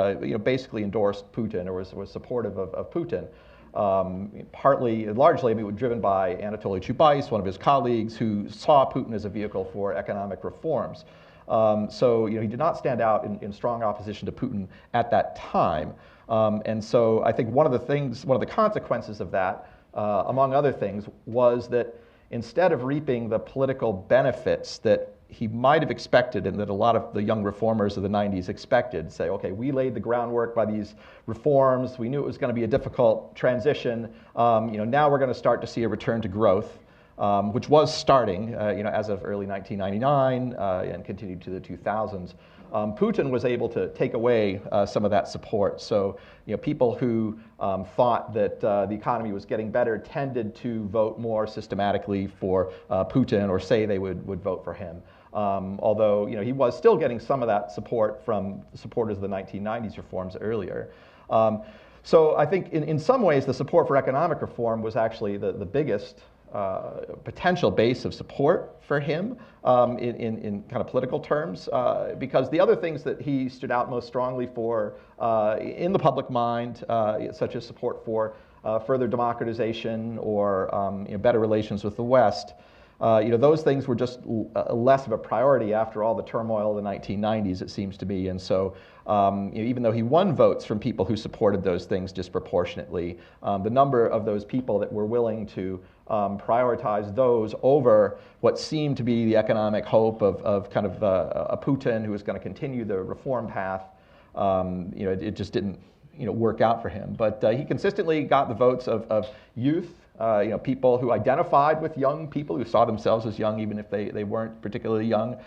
basically endorsed Putin or was supportive of Putin. Largely, I mean, driven by Anatoly Chubais, one of his colleagues, who saw Putin as a vehicle for economic reforms. So he did not stand out in strong opposition to Putin at that time. And so I think one of the consequences of that, among other things, was that instead of reaping the political benefits that he might have expected and that a lot of the young reformers of the 90s expected, say, okay, we laid the groundwork by these reforms, we knew it was going to be a difficult transition, now we're going to start to see a return to growth, which was starting as of early 1999 and continued to the 2000s. Putin was able to take away some of that support. So, people who thought that the economy was getting better tended to vote more systematically for Putin, or say they would vote for him. Although, he was still getting some of that support from supporters of the 1990s reforms earlier. So I think in some ways the support for economic reform was actually the biggest potential base of support for him in kind of political terms, because the other things that he stood out most strongly for in the public mind, such as support for further democratization or better relations with the West, those things were just less of a priority after all the turmoil of the 1990s, it seems to be. And so even though he won votes from people who supported those things disproportionately, the number of those people that were willing to prioritize those over what seemed to be the economic hope of kind of a Putin who was going to continue the reform path, it just didn't work out for him. But he consistently got the votes of youth, people who identified with young people, who saw themselves as young even if they weren't particularly young.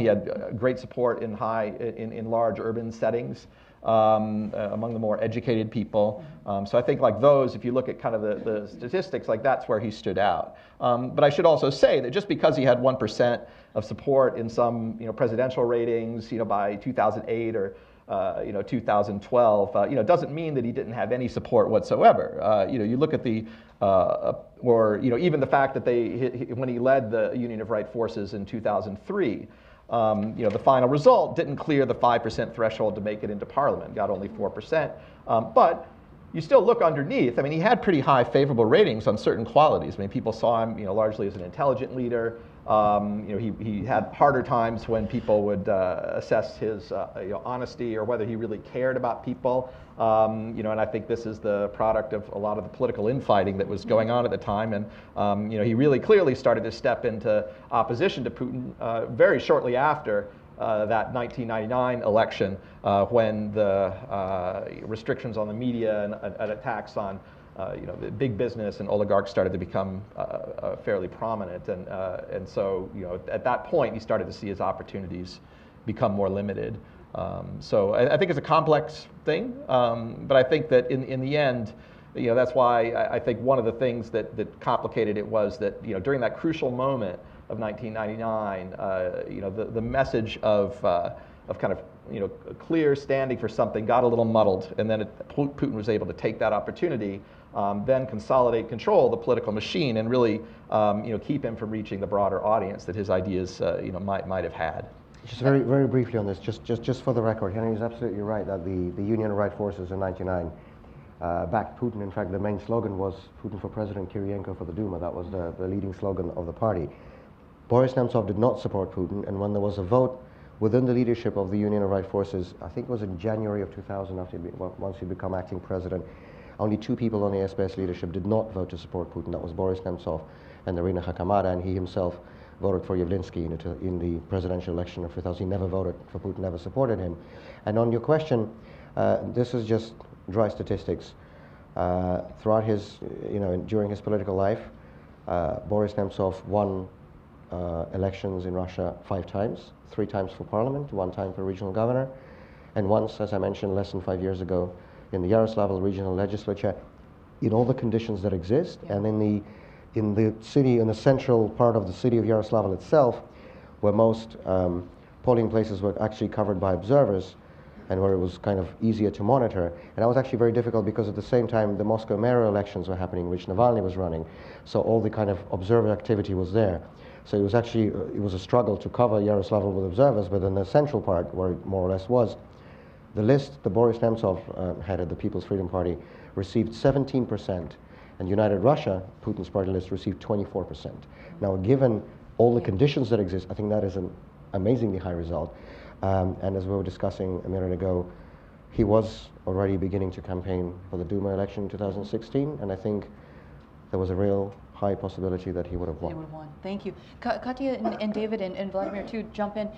He had great support in large urban settings. Among the more educated people. So I think those, if you look at kind of the statistics, that's where he stood out. But I should also say that just because he had 1% of support in some presidential ratings by 2008 or 2012, doesn't mean that he didn't have any support whatsoever. You look at even the fact that when he led the Union of Right Forces in 2003, the final result didn't clear the 5% threshold to make it into parliament, got only 4%. But you still look underneath. I mean, he had pretty high favorable ratings on certain qualities. I mean, people saw him, largely as an intelligent leader, He had harder times when people would assess his honesty or whether he really cared about people. And I think this is the product of a lot of the political infighting that was going on at the time. And he really clearly started to step into opposition to Putin very shortly after that 1999 election, when the restrictions on the media and attacks on the big business and oligarchs started to become fairly prominent, and so at that point he started to see his opportunities become more limited. So I think it's a complex thing, but I think that in the end, that's why I think one of the things that complicated it was that during that crucial moment of 1999, the message of kind of clear standing for something got a little muddled, and then Putin was able to take that opportunity, then consolidate control of the political machine, and really keep him from reaching the broader audience that his ideas might have had.
Just very, very briefly on this, just for the record, Henry is absolutely right that the Union Right Forces in '99 backed Putin. In fact, the main slogan was Putin for President, Kirienko for the Duma. That was the leading slogan of the party. Boris Nemtsov did not support Putin, and when there was a vote within the leadership of the Union Right Forces, I think it was in January of 2000, once he became acting president, only 2 people on the SPS leadership did not vote to support Putin. That was Boris Nemtsov and Irina Hakamada, and he himself voted for Yavlinsky in the presidential election of 2000. He never voted for Putin, never supported him. And on your question, this is just dry statistics. Throughout his, during his political life, Boris Nemtsov won elections in Russia 5 times, 3 times for parliament, 1 time for regional governor, and once, as I mentioned, less than 5 years ago, in the Yaroslavl regional legislature, in all the conditions that exist, and in the city, in the central part of the city of Yaroslavl itself, where most polling places were actually covered by observers, and where it was kind of easier to monitor. And that was actually very difficult because at the same time the Moscow mayoral elections were happening, which Navalny was running, so all the kind of observer activity was there. So it was actually, it was a struggle to cover Yaroslavl with observers, but in the central part, where it more or less was, the list that Boris Nemtsov headed, the People's Freedom Party, received 17%, and United Russia, Putin's party list, received 24%. Now, given all the conditions that exist, I think that is an amazingly high result. And as we were discussing a minute ago, he was already beginning to campaign for the Duma election in 2016, and I think there was a real high possibility that he would have won.
He would have won. Thank you. Katya and David and Vladimir, too, jump in.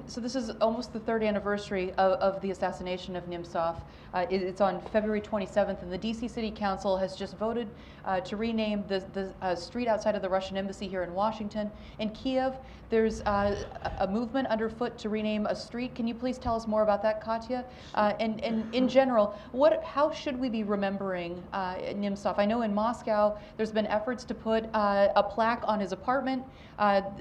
So this is almost the 3rd anniversary of the assassination of Nemtsov. It's on February 27th, and the DC City Council has just voted to rename the street outside of the Russian embassy here in Washington. In Kiev, there's a movement underfoot to rename a street. Can you please tell us more about that, Katya? And in general, how should we be remembering Nemtsov? I know in Moscow there's been efforts to put a plaque on his apartment.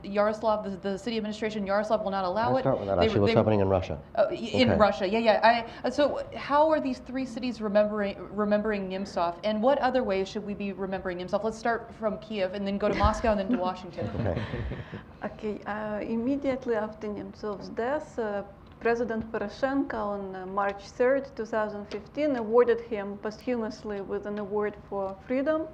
Yaroslav, the city administration, Yaroslav will not allow it.
Let's start with that. Actually, what's happening in Russia?
In Russia, yeah. So how are these 3 cities remembering Nemtsov, and what other ways should we be remembering Nemtsov? Let's start from Kiev and then go to Moscow and then to Washington.
Okay. Immediately after Nemtsov's death, President Poroshenko on March 3rd, 2015, awarded him posthumously with an award for freedom.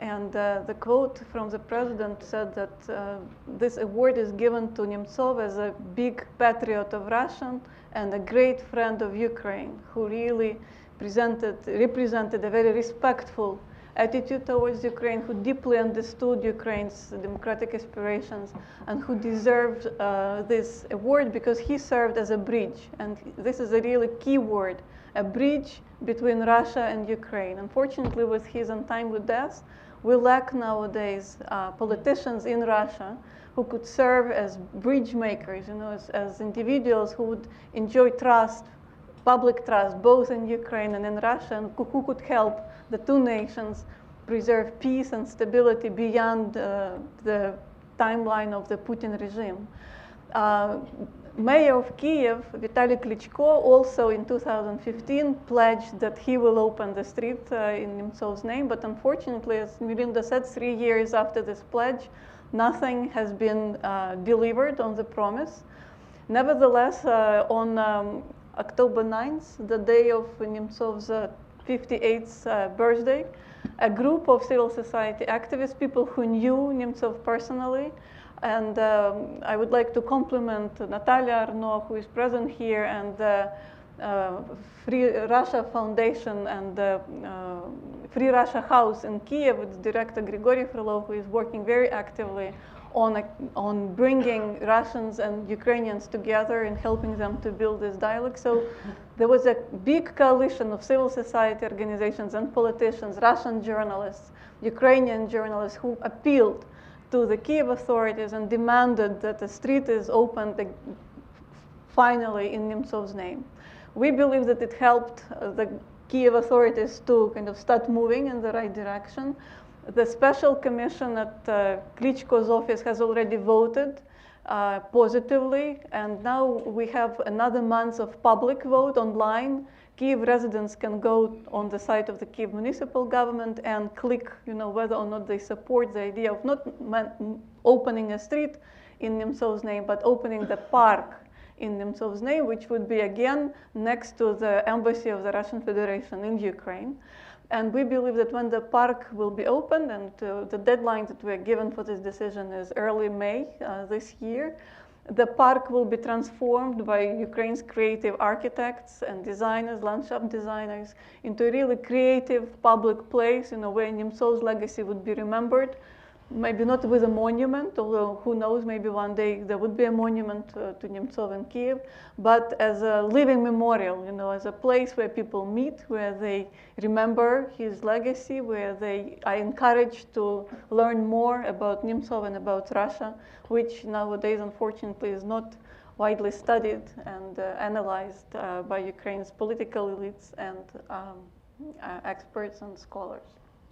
And the quote from the president said that this award is given to Nemtsov as a big patriot of Russia and a great friend of Ukraine, who really represented a very respectful attitude towards Ukraine, who deeply understood Ukraine's democratic aspirations, and who deserved this award because he served as a bridge. And this is a really key word, a bridge between Russia and Ukraine. Unfortunately, with his untimely death, we lack nowadays politicians in Russia who could serve as bridge makers, as individuals who would enjoy trust, public trust, both in Ukraine and in Russia, and who could help the 2 nations preserve peace and stability beyond the timeline of the Putin regime. Mayor of Kiev, Vitaly Klitschko, also in 2015 pledged that he will open the street in Nemtsov's name, but unfortunately, as Melinda said, 3 years after this pledge, nothing has been delivered on the promise. Nevertheless, on October 9th, the day of Nemtsov's 58th birthday, a group of civil society activists, people who knew Nemtsov personally. And I would like to compliment Natalia Arnaud, who is present here, and the Free Russia Foundation and the Free Russia House in Kiev with director Grigory Frylov, who is working very actively on bringing Russians and Ukrainians together and helping them to build this dialogue. So there was a big coalition of civil society organizations and politicians, Russian journalists, Ukrainian journalists, who appealed to the Kiev authorities and demanded that the street is opened finally in Nemtsov's name. We believe that it helped the Kiev authorities to kind of start moving in the right direction. The special commission at Klitschko's office has already voted positively, and now we have another month of public vote online. Kiev residents can go on the site of the Kiev municipal government and click, whether or not they support the idea of not opening a street in Nemtsov's name, but opening the park in Nemtsov's name, which would be again next to the embassy of the Russian Federation in Ukraine. And we believe that when the park will be opened, and the deadline that we are given for this decision is early May this year, the park will be transformed by Ukraine's creative architects and designers, landscape designers, into a really creative public place, where Nemtsov's legacy would be remembered. Maybe not with a monument, although who knows, maybe one day there would be a monument to Nemtsov in Kiev, but as a living memorial, as a place where people meet, where they remember his legacy, where they are encouraged to learn more about Nemtsov and about Russia, which nowadays, unfortunately, is not widely studied and analyzed by Ukraine's political elites and experts and scholars.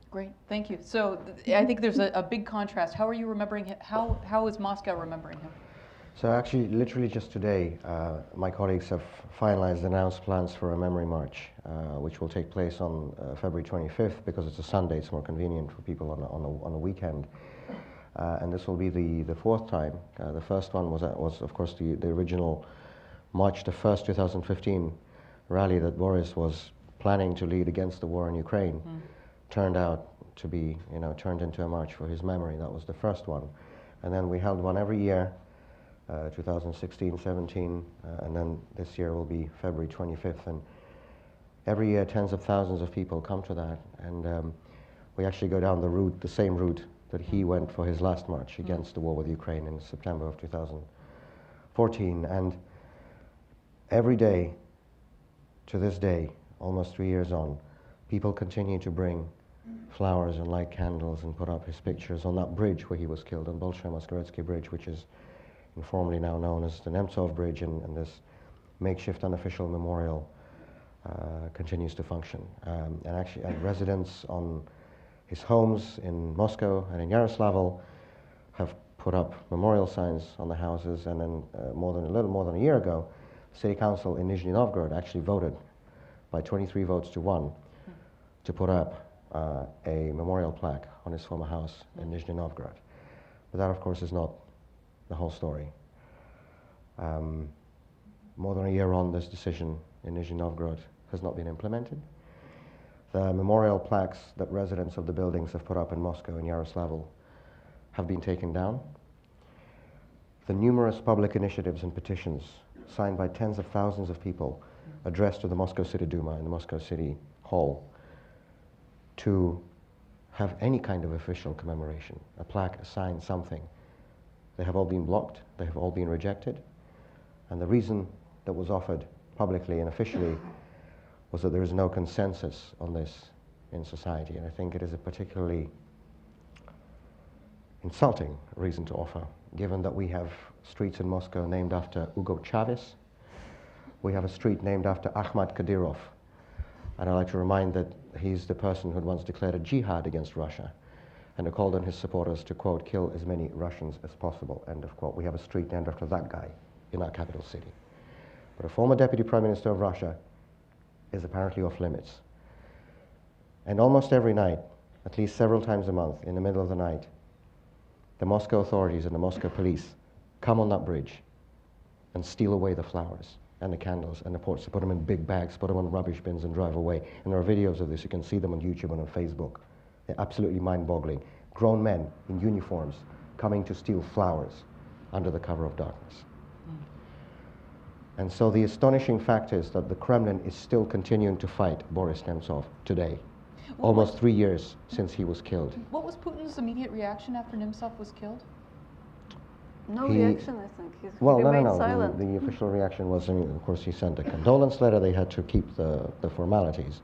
Great, thank you. So I think there's a big contrast. How are you remembering him? How is Moscow remembering him?
So actually, literally just today, my colleagues have finalized and announced plans for a memory march, which will take place on February 25th, because it's a Sunday. It's more convenient for people on a weekend. And this will be the fourth time. The first one was of course, the original March the 1st, 2015 rally that Boris was planning to lead against the war in Ukraine. Turned out to be, turned into a march for his memory. That was the first one. And then we held one every year, 2016, 17, and then this year will be February 25th. And every year, tens of thousands of people come to that. And we actually go down the same route that he went for his last march against the war with Ukraine in September of 2014. And every day, to this day, almost 3 years on, people continue to bring flowers and light candles and put up his pictures on that bridge where he was killed, on Bolshoi-Moskvoretsky Bridge, which is informally now known as the Nemtsov Bridge, and this makeshift unofficial memorial continues to function. And actually, residents on his homes in Moscow and in Yaroslavl have put up memorial signs on the houses, and then a little more than a year ago, the city council in Nizhny Novgorod actually voted by 23 votes to 1 to put up a memorial plaque on his former house in Nizhny Novgorod. But that, of course, is not the whole story. More than a year on, this decision in Nizhny Novgorod has not been implemented. The memorial plaques that residents of the buildings have put up in Moscow and Yaroslavl have been taken down. The numerous public initiatives and petitions signed by tens of thousands of people addressed to the Moscow City Duma and the Moscow City Hall to have any kind of official commemoration, a plaque, a sign, something. They have all been blocked, they have all been rejected, and the reason that was offered publicly and officially was that there is no consensus on this in society, and I think it is a particularly insulting reason to offer, given that we have streets in Moscow named after Hugo Chavez, we have a street named after Ahmad Kadyrov, and I'd like to remind that he's the person who had once declared a jihad against Russia and who called on his supporters to, quote, kill as many Russians as possible, end of quote. We have a street named after that guy in our capital city. But a former deputy prime minister of Russia is apparently off limits. And almost every night, at least several times a month, in the middle of the night, the Moscow authorities and the Moscow police come on that bridge and steal away the flowers and the candles and the ports, to put them in big bags, put them on rubbish bins and drive away. And there are videos of this. You can see them on YouTube and on Facebook They're absolutely mind-boggling. Grown men in uniforms coming to steal flowers under the cover of darkness. And so the astonishing fact is that the Kremlin is still continuing to fight Boris Nemtsov today, almost 3 years since he was killed.
What was Putin's immediate reaction after Nemtsov was killed?
No reaction, I think. He
Well, no.
remained silent.
The official reaction was, of course, he sent a condolence letter. They had to keep the formalities.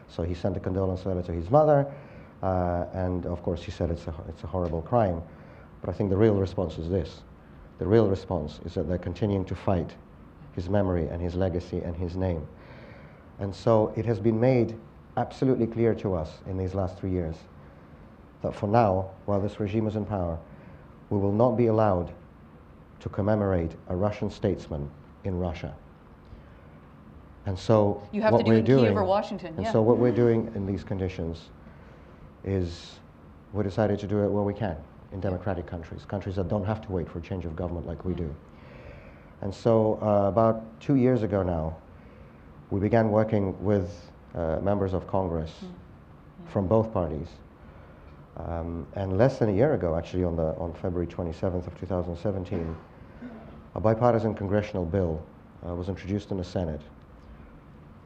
So he sent a condolence letter to his mother, and of course he said it's a horrible crime. But I think the real response is this. The real response is that they're continuing to fight his memory and his legacy and his name. And so it has been made absolutely clear to us in these last 3 years that for now, while this regime is in power, we will not be allowed to commemorate a Russian statesman in Russia. And so
You have to do it in Kiev or Washington,
and so what we're doing in these conditions is we decided to do it where we can, in democratic countries that don't have to wait for a change of government like we do. And so about 2 years ago now, we began working with members of Congress from both parties. And less than a year ago, actually, on February 27th of 2017, a bipartisan congressional bill was introduced in the Senate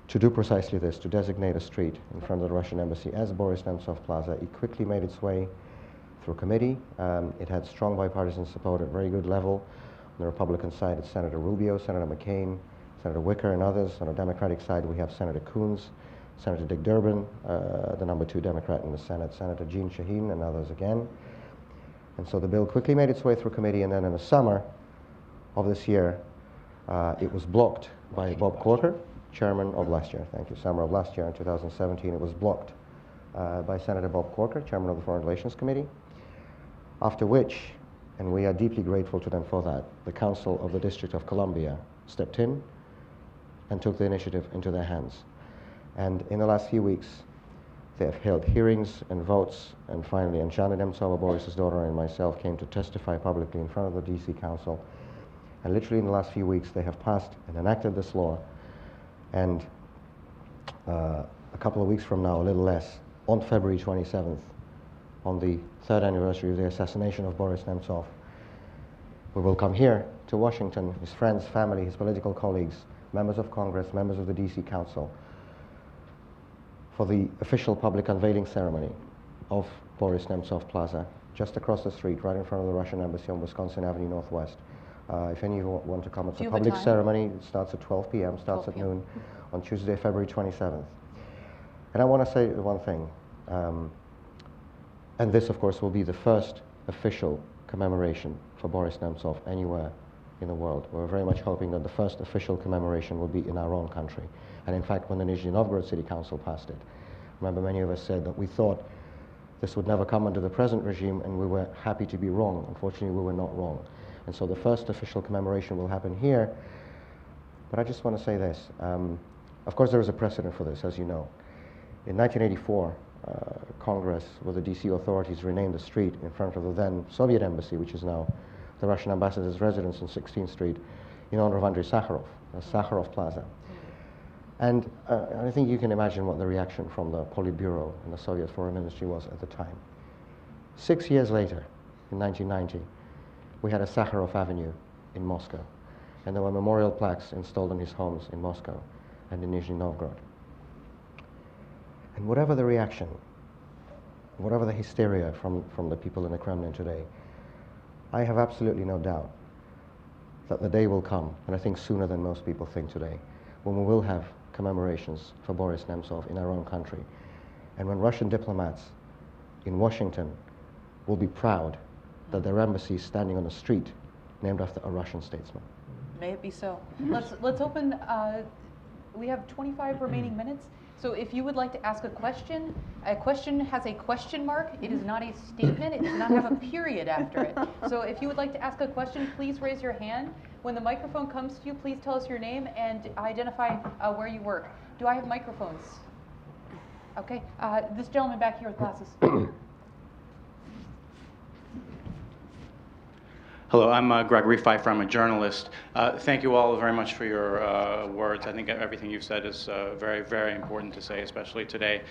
to do precisely this, to designate a street in front of the Russian embassy as Boris Nemtsov Plaza. It quickly made its way through committee. It had strong bipartisan support at very good level. On the Republican side, it's Senator Rubio, Senator McCain, Senator Wicker, and others. On the Democratic side, we have Senator Coons, Senator Dick Durbin, the number 2 Democrat in the Senate, Senator Jean Shaheen, and others again. And so the bill quickly made its way through committee, and then in the summer of this year, it was blocked by Bob Corker, chairman of last year, thank you, summer of last year in 2017, it was blocked by Senator Bob Corker, chairman of the Foreign Relations Committee, after which, and we are deeply grateful to them for that, the Council of the District of Columbia stepped in and took the initiative into their hands. And in the last few weeks, they have held hearings and votes, and finally, Alexandra Yatsyk, Boris's daughter, and myself came to testify publicly in front of the DC Council. And literally in the last few weeks, they have passed and enacted this law. And a couple of weeks from now, a little less, on February 27th, on the 3rd anniversary of the assassination of Boris Nemtsov, we will come here to Washington, his friends, family, his political colleagues, members of Congress, members of the DC Council, for the official public unveiling ceremony of Boris Nemtsov Plaza, just across the street, right in front of the Russian Embassy on Wisconsin Avenue Northwest. If any of you want to come, it's a public ceremony. It starts at 12 p.m., starts at noon on Tuesday, February 27th. And I want to say one thing. And this, of course, will be the first official commemoration for Boris Nemtsov anywhere in the world. We're very much hoping that the first official commemoration will be in our own country. And in fact, when the Nizhny Novgorod City Council passed it, remember many of us said that we thought this would never come under the present regime, and we were happy to be wrong. Unfortunately, we were not wrong. And so the first official commemoration will happen here. But I just want to say this. Of course, there is a precedent for this, as you know. In 1984, Congress, with the DC authorities, renamed the street in front of the then Soviet embassy, which is now the Russian ambassador's residence on 16th Street, in honor of Andrei Sakharov, the Sakharov Plaza. And I think you can imagine what the reaction from the Politburo and the Soviet Foreign Ministry was at the time. 6 years later, in 1990, we had a Sakharov Avenue in Moscow, and there were memorial plaques installed in his homes in Moscow and in Nizhny Novgorod. And whatever the reaction, whatever the hysteria from the people in the Kremlin today, I have absolutely no doubt that the day will come, and I think sooner than most people think today, when we will have commemorations for Boris Nemtsov in our own country, and when Russian diplomats in Washington will be proud that their embassy is standing on a street named after a Russian statesman.
May it be so. Let's open. We have 25 remaining minutes. So if you would like to ask a question has a question mark. It is not a statement. It does not have a period after it. So if you would like to ask a question, please raise your hand. When the microphone comes to you, please tell us your name and identify where you work. Do I have microphones? Okay. This gentleman back here with glasses.
Hello, I'm Gregory Pfeiffer. I'm a journalist. Thank you all very much for your words. I think everything you've said is very, very important to say, especially today.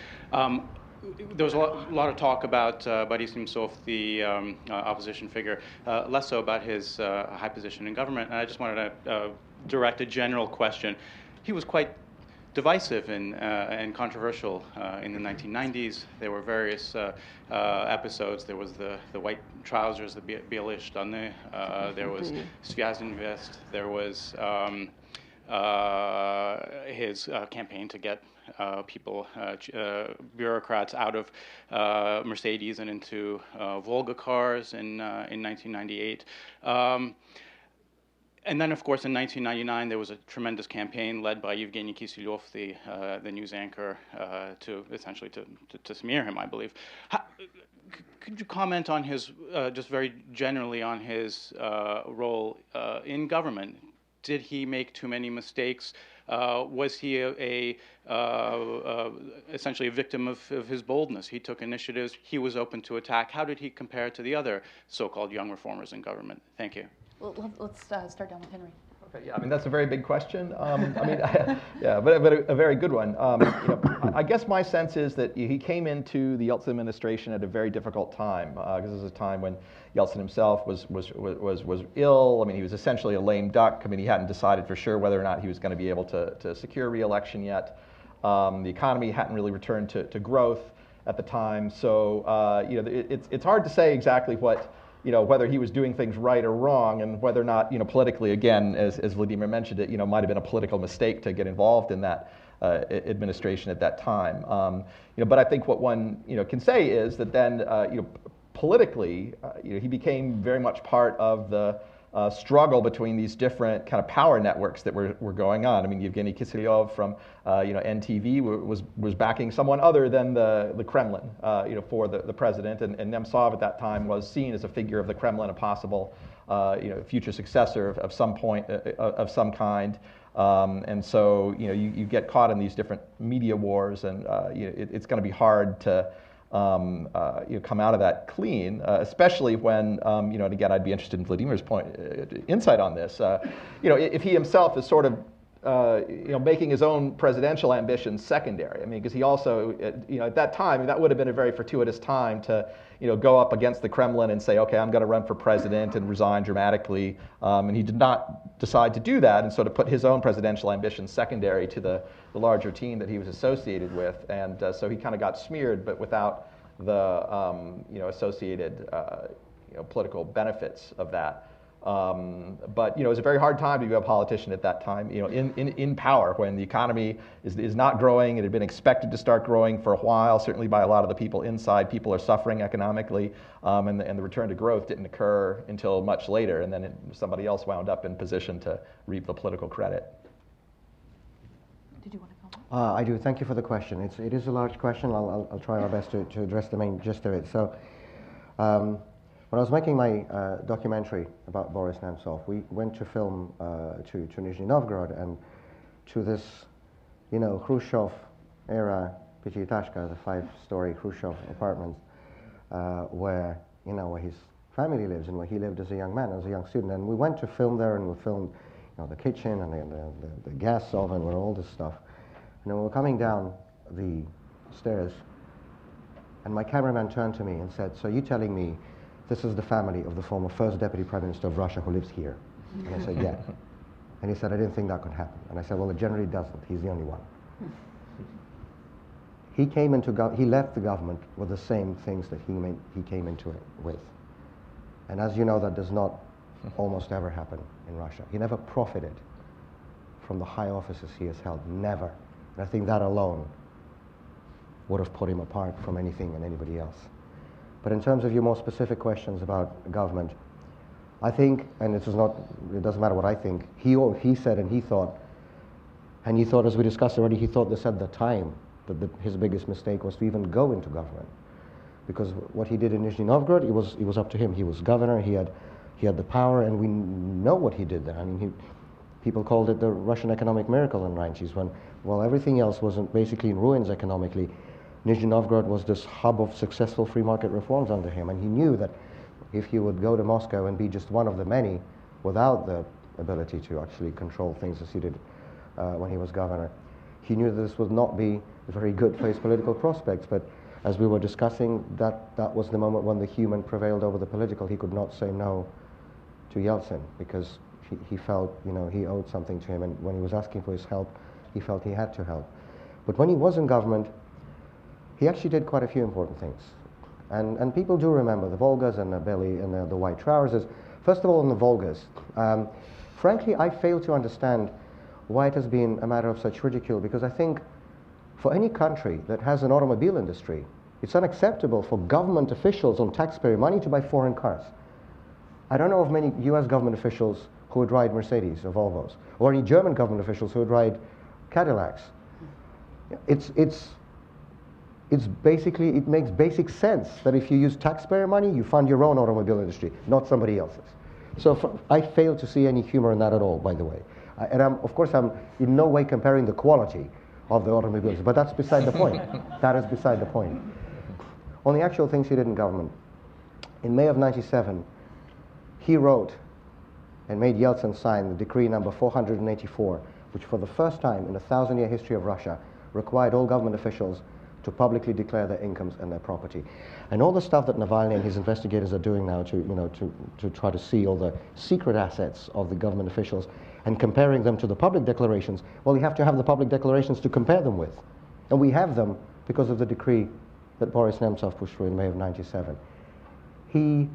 there was a lot of talk about Boris Nemtsov, the opposition figure, less so about his high position in government. And I just wanted to direct a general question. He was quite divisive and controversial in the 1990s. There were various episodes. There was the white trousers, the Bielые штаны. There was Svyazin-Vest. There was his campaign to get people, bureaucrats, out of Mercedes and into Volga cars in 1998. And then, of course, in 1999, there was a tremendous campaign led by Evgeny Kiselyov, the news anchor, to essentially to smear him, I believe. Could you comment on his, just very generally, on his role in government? Did he make too many mistakes? Was he essentially a victim of his boldness? He took initiatives. He was open to attack. How did he compare to the other so-called young reformers in government? Thank you.
Well, let's start down with Henry.
Okay, yeah, I mean, that's a very big question. Yeah, but a very good one. I guess my sense is that he came into the Yeltsin administration at a very difficult time, because this is a time when Yeltsin himself was ill. I mean, he was essentially a lame duck. I mean, he hadn't decided for sure whether or not he was going to be able to secure re-election yet. The economy hadn't really returned to growth at the time. So, it's hard to say exactly what, whether he was doing things right or wrong, and whether or not, politically, again, as Vladimir mentioned it, might have been a political mistake to get involved in that administration at that time. But I think what one, can say is that then, politically, he became very much part of the struggle between these different kind of power networks that were going on. I mean, Evgeny Kiselyov from NTV was backing someone other than the Kremlin, for the president, and Nemtsov at that time was seen as a figure of the Kremlin, a possible future successor of some point of some kind. And so you get caught in these different media wars, and it's going to be hard to come out of that clean, especially when, and again, I'd be interested in Vladimir's insight on this. If he himself is sort of, making his own presidential ambitions secondary. I mean, because he also, at that time, that would have been a very fortuitous time to, go up against the Kremlin and say, okay, I'm going to run for president and resign dramatically. And he did not decide to do that, and sort of put his own presidential ambitions secondary to the larger team that he was associated with. And so he kind of got smeared, but without the associated political benefits of that. But it was a very hard time to be a politician at that time, in power, when the economy is not growing. It had been expected to start growing for a while, certainly by a lot of the people inside. People are suffering economically, and the return to growth didn't occur until much later, and then somebody else wound up in position to reap the political credit.
Did you want to comment?
I do. Thank you for the question. It is a large question. I'll try our best to address the main gist of it. So, when I was making my documentary about Boris Nemtsov, we went to film to Nizhny Novgorod, and to this, Khrushchev-era Pятиэтажка, the 5-story Khrushchev apartments, where his family lives and where he lived as a young man, as a young student. And we went to film there, and we filmed, the kitchen and the gas oven, and all this stuff. And then we were coming down the stairs, and my cameraman turned to me and said, "So you're telling me this is the family of the former first deputy prime minister of Russia who lives here?" And I said, "Yeah." And he said, "I didn't think that could happen." And I said, "Well, it generally doesn't. He's the only one." He came he left the government with the same things that he came into it with. And as you know, that does not almost ever happen in Russia. He never profited from the high offices he has held, never. And I think that alone would have put him apart from anything and anybody else. But in terms of your more specific questions about government, I think, and it doesn't matter what I think, he said and he thought, as we discussed already, he thought this at the time, that his biggest mistake was to even go into government. Because what he did in Nizhny Novgorod, it was up to him. He was governor, he had the power, and we know what he did there. I mean, people called it the Russian economic miracle in the 90s, when, while everything else wasn't basically in ruins economically, Nizhny Novgorod was this hub of successful free market reforms under him, and he knew that if he would go to Moscow and be just one of the many without the ability to actually control things as he did when he was governor, he knew that this would not be very good for his political prospects. But as we were discussing, that was the moment when the human prevailed over the political. He could not say no to Yeltsin because he felt, he owed something to him, and when he was asking for his help, he felt he had to help. But when he was in government, he actually did quite a few important things. And people do remember the Volgas and the belly and the white trousers. First of all, on the Volgas, frankly, I fail to understand why it has been a matter of such ridicule, because I think for any country that has an automobile industry, it's unacceptable for government officials on taxpayer money to buy foreign cars. I don't know of many US government officials who would ride Mercedes or Volvos, or any German government officials who would ride Cadillacs. It's basically, it makes basic sense that if you use taxpayer money, you fund your own automobile industry, not somebody else's. So I fail to see any humor in that at all, by the way. And of course, I'm in no way comparing the quality of the automobiles, but that's beside the point. That is beside the point. On the actual things he did in government, in May of '97, he wrote and made Yeltsin sign the decree number 484, which for the first time in the 1,000-year history of Russia required all government officials to publicly declare their incomes and their property. And all the stuff that Navalny and his investigators are doing now to try to see all the secret assets of the government officials and comparing them to the public declarations, well, you have to have the public declarations to compare them with. And we have them because of the decree that Boris Nemtsov pushed through in May of '97. He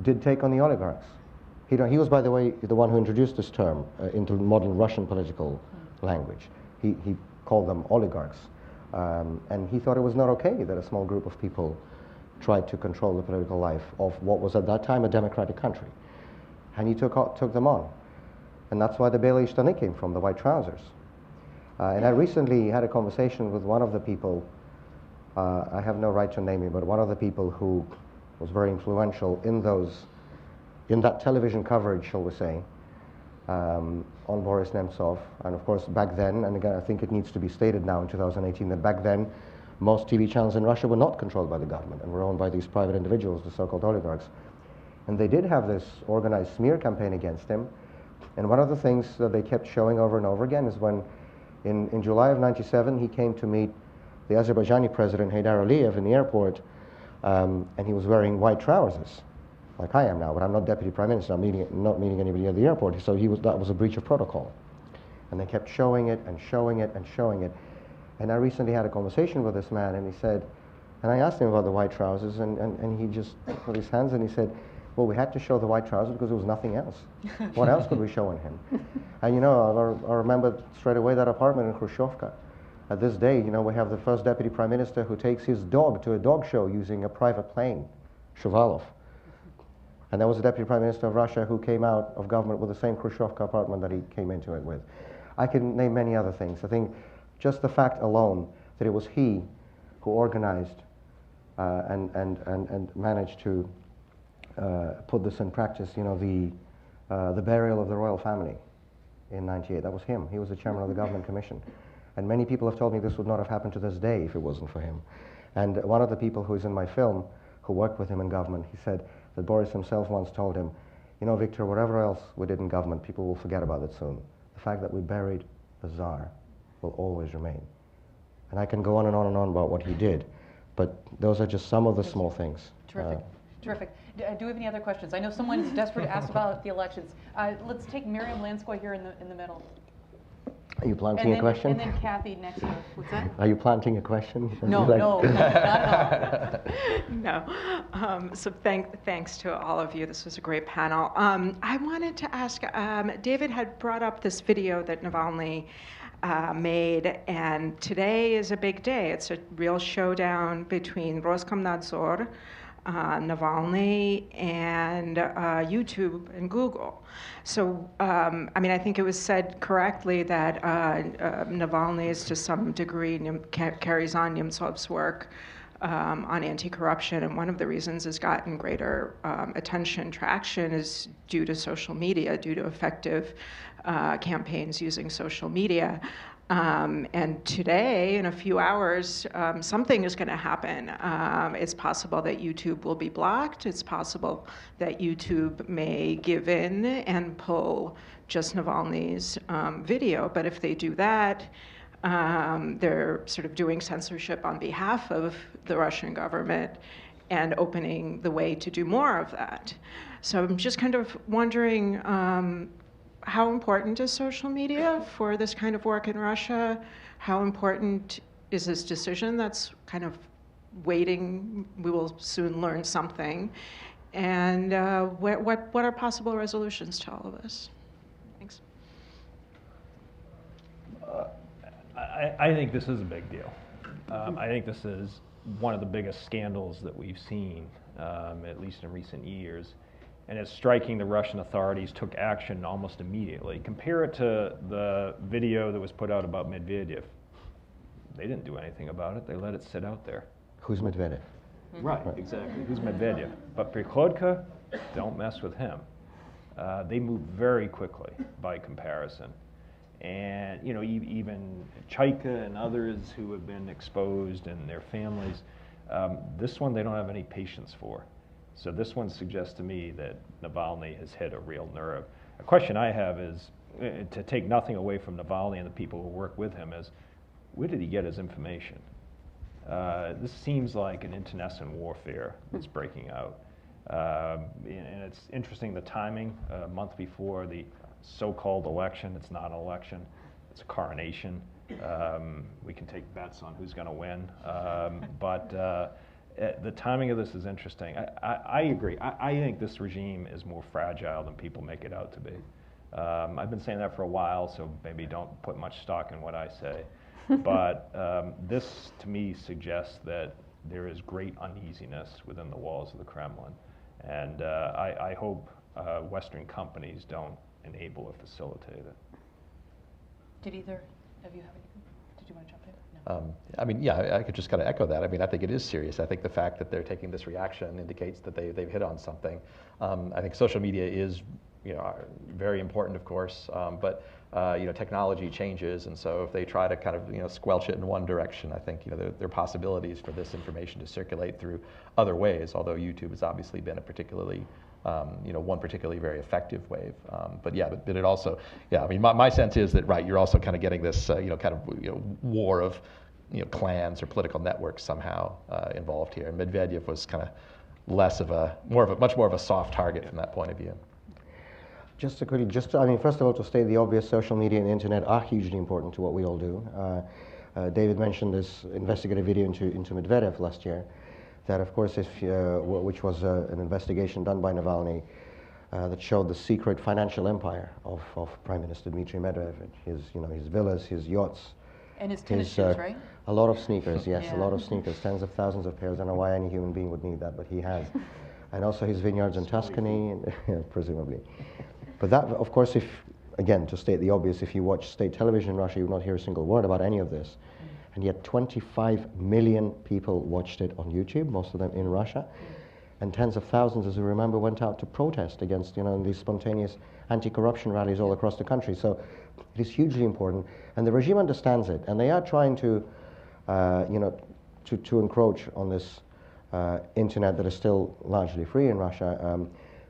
did take on the oligarchs. He was, by the way, the one who introduced this term into modern Russian political language. He called them oligarchs. And he thought it was not okay that a small group of people tried to control the political life of what was at that time a democratic country. And he took them on. And that's why the Belые Shtаны came from, the white trousers. And I recently had a conversation with one of the people, I have no right to name him, but one of the people who was very influential in that television coverage, shall we say, on Boris Nemtsov. And of course, back then, and again, I think it needs to be stated now in 2018, that back then, most TV channels in Russia were not controlled by the government and were owned by these private individuals, the so-called oligarchs. And they did have this organized smear campaign against him. And one of the things that they kept showing over and over again is when, in July of '97, he came to meet the Azerbaijani president, Heydar Aliyev, in the airport, and he was wearing white trousers, like I am now, but I'm not deputy prime minister, I'm not meeting anybody at the airport, so that was a breach of protocol. And they kept showing it and showing it and showing it. And I recently had a conversation with this man, and he said, and I asked him about the white trousers, and he just put his hands and he said, well, we had to show the white trousers because there was nothing else. What else could we show in him? And I remember straight away that apartment in Khrushchevka. At this day, we have the first deputy prime minister who takes his dog to a dog show using a private plane, Shuvalov. And there was a deputy prime minister of Russia who came out of government with the same Khrushchevka apartment that he came into it with. I can name many other things. I think just the fact alone that it was he who organized and managed to put this in practice, the burial of the royal family in '98. That was him. He was the chairman of the government commission. And many people have told me this would not have happened to this day if it wasn't for him. And one of the people who is in my film, who worked with him in government, he said that Boris himself once told him, Victor, whatever else we did in government, people will forget about it soon. The fact that we buried the Tsar will always remain. And I can go on and on and on about what he did, but those are just some of the small things.
Terrific. Terrific. Do we have any other questions? I know someone is desperate to ask about the elections. Let's take Miriam Lanskoy here in the middle.
Are you planting a question?
And then Kathy next to her. What's that?
Are you planting a question?
No, no, not at all.
No. So thanks to all of you. This was a great panel. I wanted to ask, David had brought up this video that Navalny made, and today is a big day. It's a real showdown between Roskomnadzor, Navalny, and YouTube and Google. So, I think it was said correctly that Navalny is to some degree carries on Nemtsov's work on anti-corruption, and one of the reasons it's gotten greater attention, traction, is due to social media, due to effective campaigns using social media. And today, in a few hours, something is going to happen. It's possible that YouTube will be blocked. It's possible that YouTube may give in and pull just Navalny's video. But if they do that, They're sort of doing censorship on behalf of the Russian government and opening the way to do more of that. So I'm just kind of wondering, how important is social media for this kind of work in Russia? How important is this decision that's kind of waiting? We will soon learn something. And what are possible resolutions to all of this? Thanks.
I think this is a big deal. I think this is one of the biggest scandals that we've seen, at least in recent years. And it's striking the Russian authorities took action almost immediately. Compare it to the video that was put out about Medvedev. They didn't do anything about it. They let it sit out there.
Who's Medvedev?
Right, exactly. Who's Medvedev? But Prikodka, don't mess with him. They move very quickly by comparison. And you know, even Chaika and others who have been exposed and their families, this one they don't have any patience for. So this one suggests to me that Navalny has hit a real nerve. A question I have is, to take nothing away from Navalny and the people who work with him, is where did he get his information? This seems like an internecine warfare that's breaking out. And it's interesting, the timing, a month before the so-called election. It's not an election, it's a coronation. We can take bets on who's going to win. But the timing of this is interesting. I agree. I think this regime is more fragile than people make it out to be. I've been saying that for a while, so maybe don't put much stock in what I say. But this, to me, suggests that there is great uneasiness within the walls of the Kremlin. And I hope Western companies don't enable or facilitate it.
Did either of you have anything? Did you want to jump in? No.
I mean, yeah, I could just kind of echo that. I mean, I think it is serious. I think the fact that they're taking this reaction indicates that they've hit on something. I think social media is, you know, very important, of course, but you know, technology changes, and so if they try to kind of, you know, squelch it in one direction, I think, you know, there are possibilities for this information to circulate through other ways. Although YouTube has obviously been a particularly, you know, one particularly very effective wave. But yeah, but it also, yeah, I mean, my sense is that, right, you're also kind of getting this, you know, kind of, you know, war of, you know, clans or political networks somehow involved here. And Medvedev was kind of much more of a soft target from that point of view.
Just to quickly, I mean, first of all, to state the obvious, social media and the internet are hugely important to what we all do. David mentioned this investigative video into Medvedev last year, that of course, which was an investigation done by Navalny that showed the secret financial empire of Prime Minister Dmitry Medvedev, his villas, his yachts.
And his tennis shoes, right?
A lot of sneakers, yes,
Yeah.
A lot of sneakers, tens of thousands of pairs. I don't know why any human being would need that, but he has. And also his vineyards in Tuscany, and, presumably. But that, of course, again, to state the obvious, if you watch state television in Russia, you will not hear a single word about any of this. And yet 25 million people watched it on YouTube, most of them in Russia. And tens of thousands, as you remember, went out to protest against, you know, these spontaneous anti-corruption rallies all across the country. So it is hugely important. And the regime understands it. And they are trying to, you know, to encroach on this internet that is still largely free in Russia.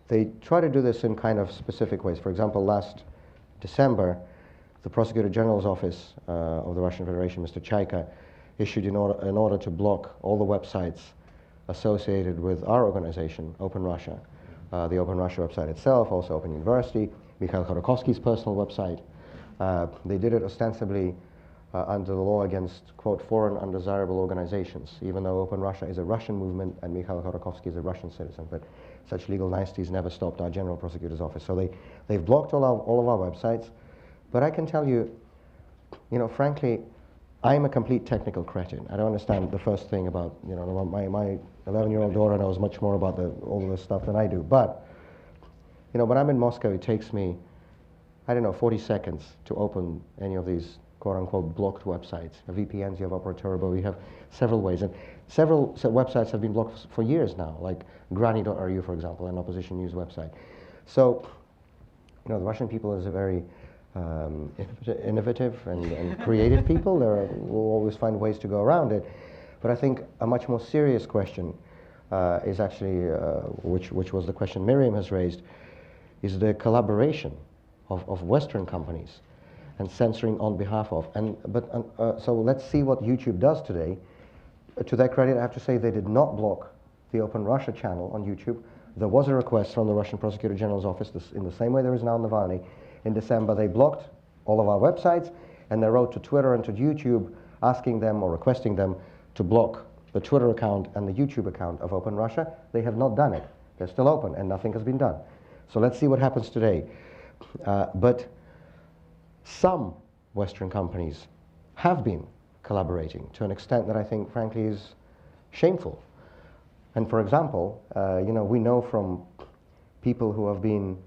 They try to do this in kind of specific ways. For example, last December, the Prosecutor General's office of the Russian Federation, Mr. Chaika, issued an order to block all the websites associated with our organization, Open Russia. The Open Russia website itself, also Open University, Mikhail Khodorkovsky's personal website. They did it ostensibly under the law against, quote, foreign undesirable organizations, even though Open Russia is a Russian movement and Mikhail Khodorkovsky is a Russian citizen. But such legal niceties never stopped our General Prosecutor's office. So they've blocked all of our websites. But I can tell you, you know, frankly, I'm a complete technical cretin. I don't understand the first thing about, you know, my 11-year-old daughter knows much more about all of this stuff than I do. But, you know, when I'm in Moscow, it takes me, I don't know, 40 seconds to open any of these quote-unquote blocked websites. You have VPNs, you have Opera Turbo, you have several ways. And several websites have been blocked for years now, like granny.ru, for example, an opposition news website. So, you know, the Russian people is a very innovative and creative people. We'll always find ways to go around it. But I think a much more serious question is actually, which was the question Miriam has raised, is the collaboration of Western companies and censoring on behalf of. So let's see what YouTube does today. To their credit, I have to say they did not block the Open Russia channel on YouTube. There was a request from the Russian Prosecutor General's office, in the same way there is now in Navalny. In December, they blocked all of our websites, and they wrote to Twitter and to YouTube asking them or requesting them to block the Twitter account and the YouTube account of Open Russia. They have not done it. They're still open, and nothing has been done. So let's see what happens today. But some Western companies have been collaborating to an extent that I think, frankly, is shameful. And for example, we know from people who have been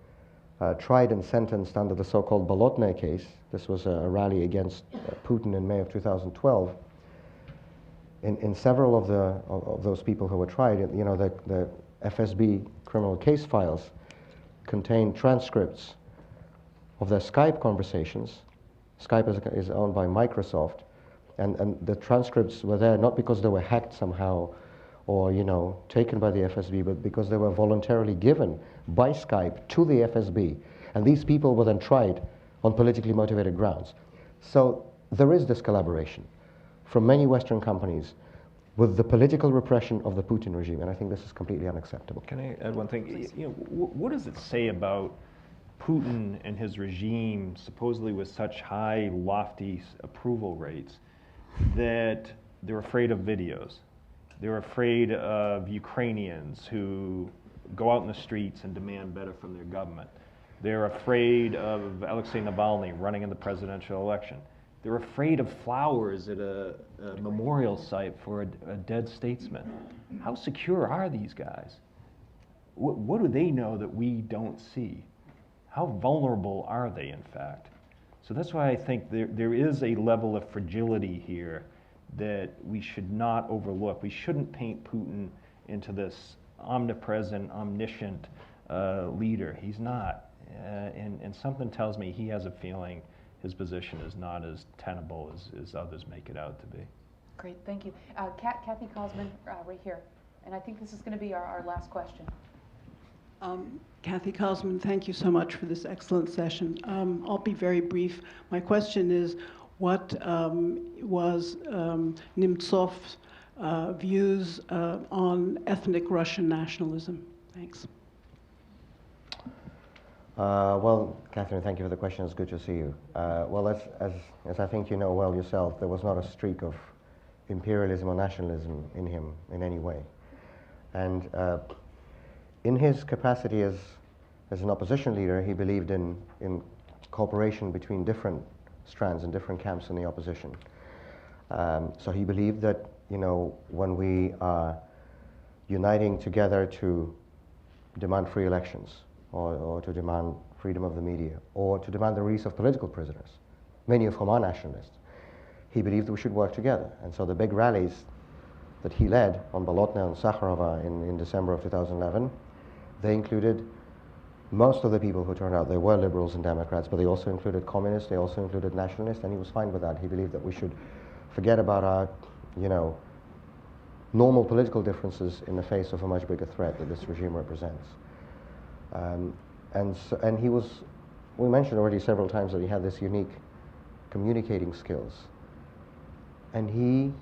tried and sentenced under the so-called Bolotnaya case. This was a rally against Putin in May of 2012. In several of those people who were tried, the FSB criminal case files contain transcripts of their Skype conversations. Skype is owned by Microsoft, and the transcripts were there not because they were hacked somehow or taken by the FSB, but because they were voluntarily given by Skype to the FSB, and these people were then tried on politically motivated grounds. So there is this collaboration from many Western companies with the political repression of the Putin regime, and I think this is completely unacceptable.
Can I add one thing? What does it say about Putin and his regime, supposedly with such high, lofty approval rates, that they're afraid of videos? They're afraid of Ukrainians who go out in the streets and demand better from their government. They're afraid of Alexei Navalny running in the presidential election. They're afraid of flowers at a memorial site for a dead statesman. How secure are these guys? What do they know that we don't see? How vulnerable are they, in fact? So that's why I think there is a level of fragility here that we should not overlook. We shouldn't paint Putin into this omnipresent, omniscient leader. He's not. And something tells me he has a feeling his position is not as tenable as others make it out to be.
Great, thank you. Kathy Kosman, right here. And I think this is going to be our last question.
Kathy Kosman, thank you so much for this excellent session. I'll be very brief. My question is, what was Nemtsov's views on ethnic Russian nationalism? Thanks.
Well, Catherine, thank you for the question. It's good to see you. Well, as I think you know well yourself, there was not a streak of imperialism or nationalism in him in any way. And in his capacity as an opposition leader, he believed in cooperation between different strands and different camps in the opposition. So he believed that, when we are uniting together to demand free elections, or to demand freedom of the media, or to demand the release of political prisoners, many of whom are nationalists, he believed we should work together. And so the big rallies that he led on Bolotnaya and Sakharova in December of 2011, they included most of the people who turned out. They were liberals and Democrats, but they also included communists, they also included nationalists, and he was fine with that. He believed that we should forget about our, normal political differences in the face of a much bigger threat that this regime represents. And he was, we mentioned already several times that he had this unique communicating skills. And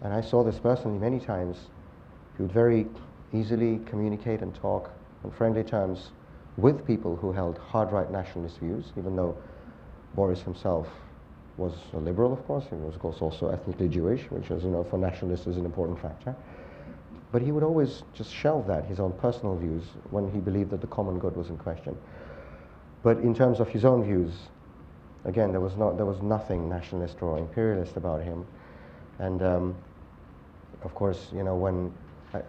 I saw this personally many times, he would very easily communicate and talk on friendly terms with people who held hard right nationalist views, even though Boris himself was a liberal, of course. He was, of course, also ethnically Jewish, which, as you know, for nationalists is an important factor. But he would always just shelve that, his own personal views, when he believed that the common good was in question. But in terms of his own views, again, there was nothing nationalist or imperialist about him. And of course, when,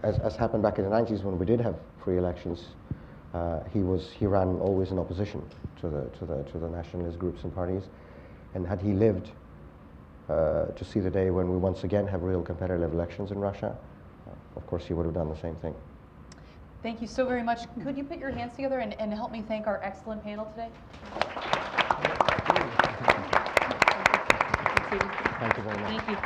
as happened back in the 90s when we did have free elections, he ran always in opposition to the nationalist groups and parties. And had he lived to see the day when we once again have real competitive elections in Russia, of course he would have done the same thing.
Thank you so very much. Could you put your hands together and help me thank our excellent panel today?
Thank you very much.
Thank you.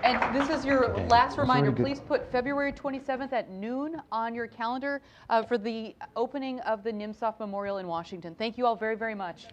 And this is your last reminder. Please put February 27th at noon on your calendar for the opening of the Nemtsov Memorial in Washington. Thank you all very, very much.